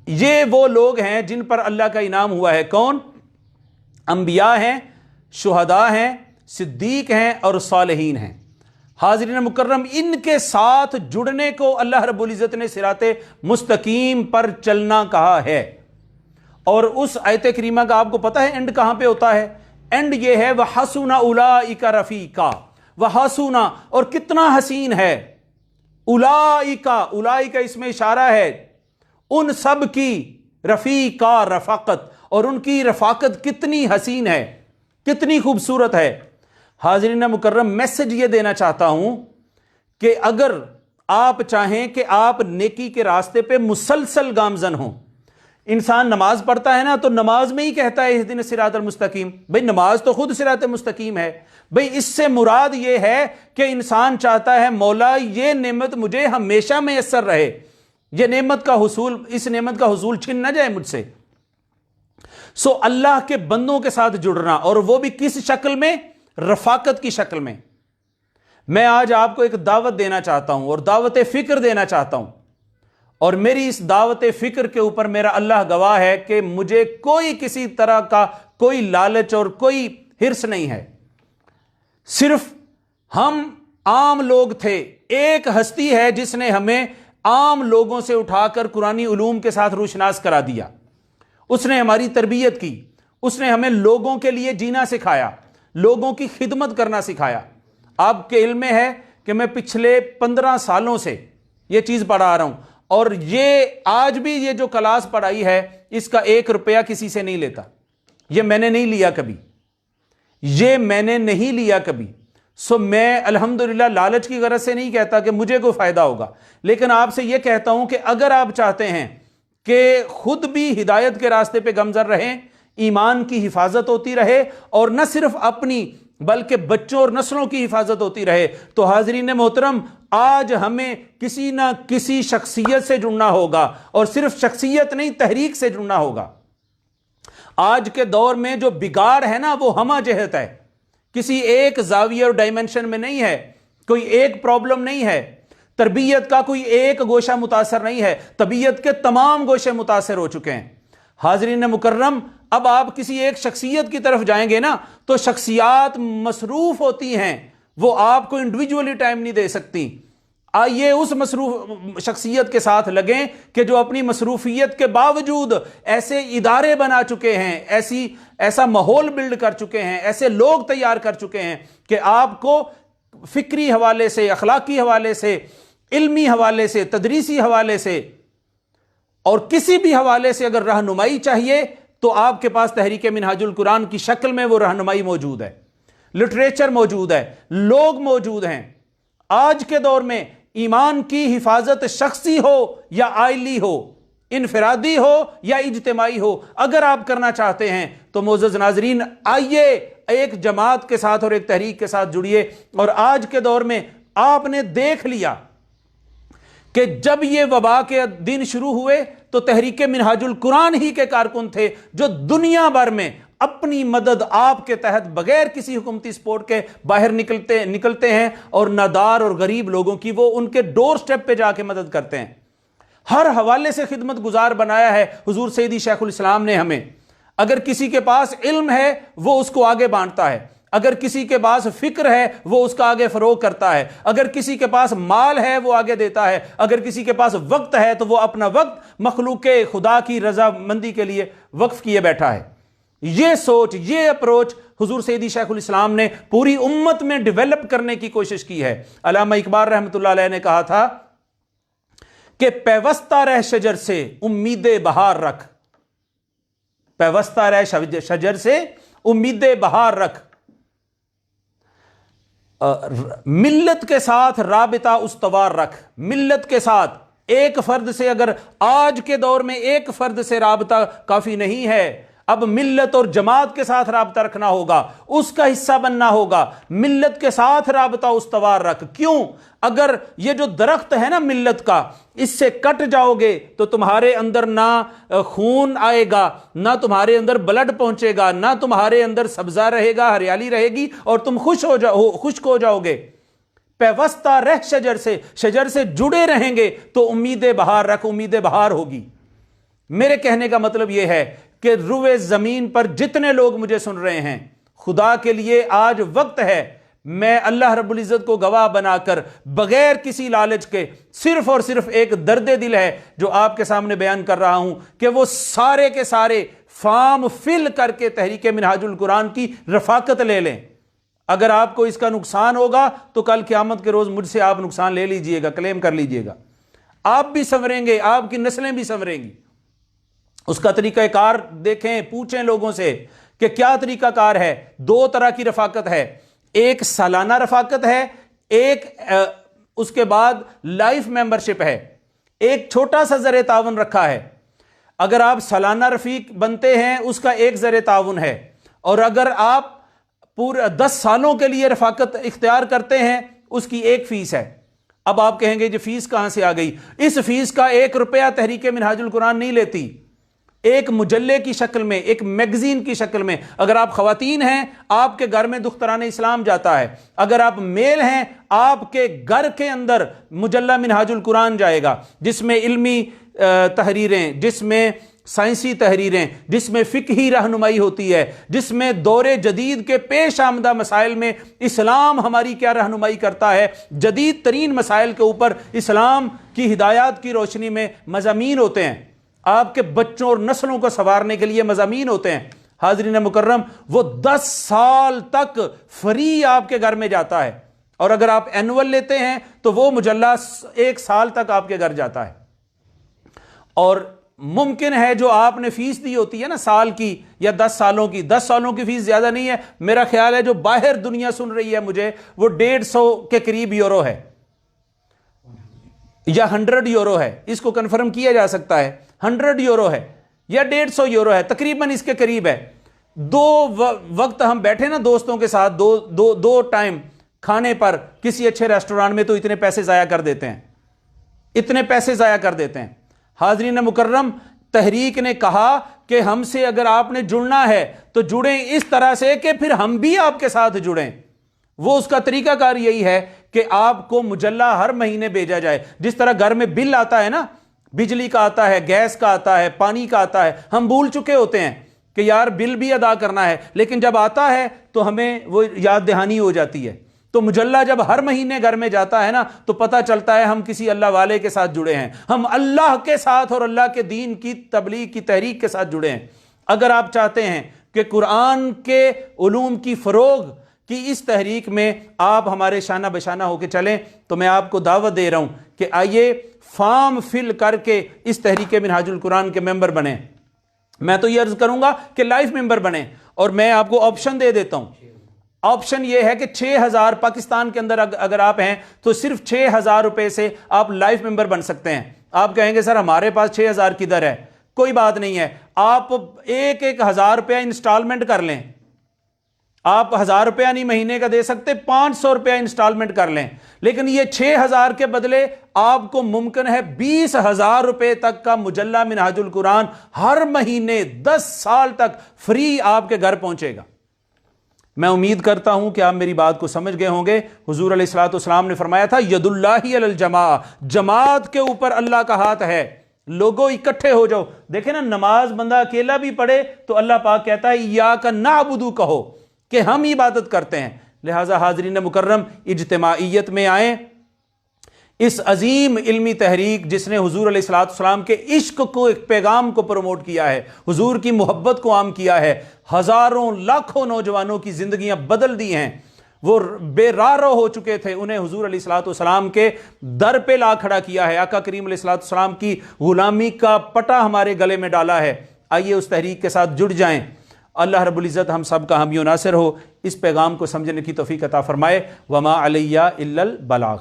یہ وہ لوگ ہیں جن پر اللہ کا انعام ہوا ہے۔ کون؟ انبیاء ہیں، شہداء ہیں، صدیق ہیں اور صالحین ہیں۔ حاضرین مکرم، ان کے ساتھ جڑنے کو اللہ رب العزت نے صراط مستقیم پر چلنا کہا ہے۔ اور اس آیت کریمہ کا آپ کو پتہ ہے اینڈ کہاں پہ ہوتا ہے؟ اینڈ یہ ہے وَحَسُنَ أُولَئِكَ رَفِيقًا، وَحَسُنَ، اور کتنا حسین ہے، اولئک اس میں اشارہ ہے ان سب کی، رفیقا رفاقت، اور ان کی رفاقت کتنی حسین ہے، کتنی خوبصورت ہے۔ حاضرین مکرم، میسج یہ دینا چاہتا ہوں کہ اگر آپ چاہیں کہ آپ نیکی کے راستے پہ مسلسل گامزن ہوں، انسان نماز پڑھتا ہے نا تو نماز میں ہی کہتا ہے اہدنا الصراط المستقیم. بھئی نماز تو خود صراط مستقیم ہے. بھئی اس سے مراد یہ ہے کہ انسان چاہتا ہے مولا یہ نعمت مجھے ہمیشہ میسر رہے, یہ نعمت کا حصول, اس نعمت کا حصول چھن نہ جائے مجھ سے. سو اللہ کے بندوں کے ساتھ جڑنا, اور وہ بھی کس شکل میں؟ رفاقت کی شکل میں. میں آج آپ کو ایک دعوت دینا چاہتا ہوں اور دعوت فکر دینا چاہتا ہوں, اور میری اس دعوت فکر کے اوپر میرا اللہ گواہ ہے کہ مجھے کوئی کسی طرح کا کوئی لالچ اور کوئی ہرس نہیں ہے. صرف ہم عام لوگ تھے, ایک ہستی ہے جس نے ہمیں عام لوگوں سے اٹھا کر قرآنی علوم کے ساتھ روشناس کرا دیا. اس نے ہماری تربیت کی, اس نے ہمیں لوگوں کے لیے جینا سکھایا, لوگوں کی خدمت کرنا سکھایا. آپ کے علم میں ہے کہ میں پچھلے 15 سالوں سے یہ چیز پڑھا رہا ہوں, اور یہ آج بھی یہ جو کلاس پڑھائی ہے اس کا 1 روپیہ کسی سے نہیں لیتا. یہ میں نے نہیں لیا کبھی, یہ میں نے نہیں لیا کبھی. سو میں الحمدللہ لالچ کی غرض سے نہیں کہتا کہ مجھے کوئی فائدہ ہوگا, لیکن آپ سے یہ کہتا ہوں کہ اگر آپ چاہتے ہیں کہ خود بھی ہدایت کے راستے پہ گامزن رہیں, ایمان کی حفاظت ہوتی رہے, اور نہ صرف اپنی بلکہ بچوں اور نسلوں کی حفاظت ہوتی رہے, تو حاضرین محترم آج ہمیں کسی نہ کسی شخصیت سے جڑنا ہوگا, اور صرف شخصیت نہیں تحریک سے جڑنا ہوگا. آج کے دور میں جو بگاڑ ہے نا وہ ہمہ جہت ہے, کسی ایک زاویہ اور ڈائمنشن میں نہیں ہے, کوئی ایک پرابلم نہیں ہے, تربیت کا کوئی ایک گوشہ متاثر نہیں ہے, طبیعت کے تمام گوشے متاثر ہو چکے ہیں. حاضرین مکرم, اب آپ کسی ایک شخصیت کی طرف جائیں گے نا تو شخصیات مصروف ہوتی ہیں, وہ آپ کو انڈیویجولی ٹائم نہیں دے سکتی. آئیے اس مصروف شخصیت کے ساتھ لگیں کہ جو اپنی مصروفیت کے باوجود ایسے ادارے بنا چکے ہیں, ایسا ماحول بلڈ کر چکے ہیں, ایسے لوگ تیار کر چکے ہیں کہ آپ کو فکری حوالے سے, اخلاقی حوالے سے, علمی حوالے سے, تدریسی حوالے سے اور کسی بھی حوالے سے اگر رہنمائی چاہیے تو آپ کے پاس تحریک منہاج القرآن کی شکل میں وہ رہنمائی موجود ہے, لٹریچر موجود ہے, لوگ موجود ہیں. آج کے دور میں ایمان کی حفاظت شخصی ہو یا آئلی ہو, انفرادی ہو یا اجتماعی ہو, اگر آپ کرنا چاہتے ہیں تو معزز ناظرین آئیے ایک جماعت کے ساتھ اور ایک تحریک کے ساتھ جڑیے. اور آج کے دور میں آپ نے دیکھ لیا کہ جب یہ وبا کے دن شروع ہوئے تو تحریک منہاج القرآن ہی کے کارکن تھے جو دنیا بھر میں اپنی مدد آپ کے تحت بغیر کسی حکومتی سپورٹ کے باہر نکلتے ہیں, اور نادار اور غریب لوگوں کی وہ ان کے ڈور سٹیپ پہ جا کے مدد کرتے ہیں. ہر حوالے سے خدمت گزار بنایا ہے حضور سیدی شیخ الاسلام نے ہمیں. اگر کسی کے پاس علم ہے وہ اس کو آگے بانٹتا ہے, اگر کسی کے پاس فکر ہے وہ اس کا آگے فروغ کرتا ہے, اگر کسی کے پاس مال ہے وہ آگے دیتا ہے, اگر کسی کے پاس وقت ہے تو وہ اپنا وقت مخلوق خدا کی رضا مندی کے لیے وقف کیے بیٹھا ہے. یہ سوچ, یہ اپروچ حضور سیدی شیخ الاسلام نے پوری امت میں ڈیولپ کرنے کی کوشش کی ہے. علامہ اقبال رحمۃ اللہ علیہ نے کہا تھا کہ پیوستہ رہ شجر سے امید بہار رکھ, پیوستہ رہ شجر سے امید بہار رکھ, ملت کے ساتھ رابطہ استوار رکھ. ملت کے ساتھ ایک فرد سے, اگر آج کے دور میں ایک فرد سے رابطہ کافی نہیں ہے, اب ملت اور جماعت کے ساتھ رابطہ رکھنا ہوگا, اس کا حصہ بننا ہوگا. ملت کے ساتھ رابطہ استوار رکھ. کیوں؟ اگر یہ جو درخت ہے نا ملت کا, اس سے کٹ جاؤ گے تو تمہارے اندر نہ خون آئے گا, نہ تمہارے اندر بلڈ پہنچے گا, نہ تمہارے اندر سبزہ رہے گا, ہریالی رہے گی, اور تم خشک ہو جاؤ گے. پیوستہ رہ شجر سے جڑے رہیں گے تو امید بہار رکھ, امید بہار ہوگی. میرے کہنے کا مطلب یہ ہے کہ روئے زمین پر جتنے لوگ مجھے سن رہے ہیں, خدا کے لیے آج وقت ہے, میں اللہ رب العزت کو گواہ بنا کر بغیر کسی لالچ کے صرف اور صرف ایک درد دل ہے جو آپ کے سامنے بیان کر رہا ہوں کہ وہ سارے کے سارے فارم فل کر کے تحریک منہاج القرآن کی رفاقت لے لیں. اگر آپ کو اس کا نقصان ہوگا تو کل قیامت کے روز مجھ سے آپ نقصان لے لیجئے گا, کلیم کر لیجئے گا. آپ بھی سنوریں گے, آپ کی نسلیں بھی سنوریں گی. اس کا طریقہ کار دیکھیں, پوچھیں لوگوں سے کہ کیا طریقہ کار ہے. 2 طرح کی رفاقت ہے, ایک سالانہ رفاقت ہے, ایک اس کے بعد لائف ممبرشپ ہے, ایک چھوٹا سا زر تعاون رکھا ہے. اگر آپ سالانہ رفیق بنتے ہیں اس کا ایک زر تعاون ہے، اور اگر آپ پورے 10 سالوں کے لیے رفاقت اختیار کرتے ہیں اس کی 1 فیس ہے۔ اب آپ کہیں گے جو فیس کہاں سے آ گئی؟ اس فیس کا 1 روپیہ تحریک منہاج القرآن نہیں لیتی۔ ایک مجلے کی شکل میں، ایک میگزین کی شکل میں، اگر آپ خواتین ہیں آپ کے گھر میں دختران اسلام جاتا ہے، اگر آپ میل ہیں آپ کے گھر کے اندر مجلہ منہاج القرآن جائے گا، جس میں علمی تحریریں، جس میں سائنسی تحریریں، جس میں فقہی رہنمائی ہوتی ہے، جس میں دور جدید کے پیش آمدہ مسائل میں اسلام ہماری کیا رہنمائی کرتا ہے، جدید ترین مسائل کے اوپر اسلام کی ہدایات کی روشنی میں مضامین ہوتے ہیں، آپ کے بچوں اور نسلوں کو سنوارنے کے لیے مضامین ہوتے ہیں۔ حاضرین مکرم، وہ 10 سال تک فری آپ کے گھر میں جاتا ہے، اور اگر آپ اینول لیتے ہیں تو وہ مجلہ 1 سال تک آپ کے گھر جاتا ہے۔ اور ممکن ہے جو آپ نے فیس دی ہوتی ہے نا سال کی یا 10 سالوں کی، 10 سالوں کی فیس زیادہ نہیں ہے، میرا خیال ہے جو باہر دنیا سن رہی ہے مجھے وہ 150 کے قریب یورو ہے یا 100 یورو ہے، اس کو کنفرم کیا جا سکتا ہے، 100 یورو ہے یا 150 یورو ہے، تقریباً اس کے قریب ہے۔ 2 وقت ہم بیٹھے نا دوستوں کے ساتھ، دو ٹائم کھانے پر کسی اچھے ریسٹوران میں، تو اتنے پیسے ضائع کر دیتے ہیں، اتنے پیسے ضائع کر دیتے ہیں۔ حاضرین مکرم، تحریک نے کہا کہ ہم سے اگر آپ نے جڑنا ہے تو جڑیں اس طرح سے کہ پھر ہم بھی آپ کے ساتھ جڑیں۔ وہ اس کا طریقہ کار یہی ہے کہ آپ کو مجلہ ہر مہینے بھیجا جائے، جس طرح گھر میں بل آتا ہے نا، بجلی کا آتا ہے، گیس کا آتا ہے، پانی کا آتا ہے، ہم بھول چکے ہوتے ہیں کہ یار بل بھی ادا کرنا ہے، لیکن جب آتا ہے تو ہمیں وہ یاد دہانی ہو جاتی ہے۔ تو مجلہ جب ہر مہینے گھر میں جاتا ہے نا تو پتہ چلتا ہے ہم کسی اللہ والے کے ساتھ جڑے ہیں، ہم اللہ کے ساتھ اور اللہ کے دین کی تبلیغ کی تحریک کے ساتھ جڑے ہیں۔ اگر آپ چاہتے ہیں کہ قرآن کے علوم کی فروغ کی اس تحریک میں آپ ہمارے شانہ بشانہ ہو کے چلیں، تو میں آپ کو دعوت دے رہا ہوں کہ آئیے فارم فل کر کے اس تحریک منہاج القرآن کے ممبر بنیں۔ میں تو یہ عرض کروں گا کہ لائف ممبر بنیں، اور میں آپ کو آپشن دے دیتا ہوں۔ آپشن یہ ہے کہ 6000 پاکستان کے اندر اگر آپ ہیں تو صرف 6000 روپے سے آپ لائف ممبر بن سکتے ہیں۔ آپ کہیں گے سر ہمارے پاس 6000 کدھر ہے؟ کوئی بات نہیں ہے، آپ 1000 روپیہ انسٹالمنٹ کر لیں۔ آپ 1000 روپیہ نہیں مہینے کا دے سکتے، 500 روپیہ انسٹالمنٹ کر لیں، لیکن یہ 6000 کے بدلے آپ کو ممکن ہے 20000 روپے تک کا مجلہ منہاج القرآن ہر مہینے 10 سال تک فری آپ کے گھر پہنچے گا۔ میں امید کرتا ہوں کہ آپ میری بات کو سمجھ گئے ہوں گے۔ حضور علیہ الصلوۃ والسلام نے فرمایا تھا ید اللہ علی الجماع، جماعت کے اوپر اللہ کا ہاتھ ہے، لوگوں اکٹھے ہو جاؤ۔ دیکھیں نا، نماز بندہ اکیلا بھی پڑھے تو اللہ پاک کہتا ہے ایاک نعبد، کہو کہ ہم عبادت کرتے ہیں۔ لہٰذا حاضرین مکرم، اجتماعیت میں آئیں۔ اس عظیم علمی تحریک جس نے حضور علیہ الصلوۃ والسلام کے عشق کو، ایک پیغام کو پروموٹ کیا ہے، حضور کی محبت کو عام کیا ہے، ہزاروں لاکھوں نوجوانوں کی زندگیاں بدل دی ہیں۔ وہ بے راہ رو ہو چکے تھے، انہیں حضور علیہ الصلوۃ والسلام کے در پہ لا کھڑا کیا ہے، آقا کریم علیہ الصلوۃ والسلام کی غلامی کا پٹا ہمارے گلے میں ڈالا ہے۔ آئیے اس تحریک کے ساتھ جڑ جائیں۔ اللہ رب العزت ہم سب کا حامی و ناصر ہو، اس پیغام کو سمجھنے کی توفیق عطا فرمائے۔ وما علیہ الا البلاغ۔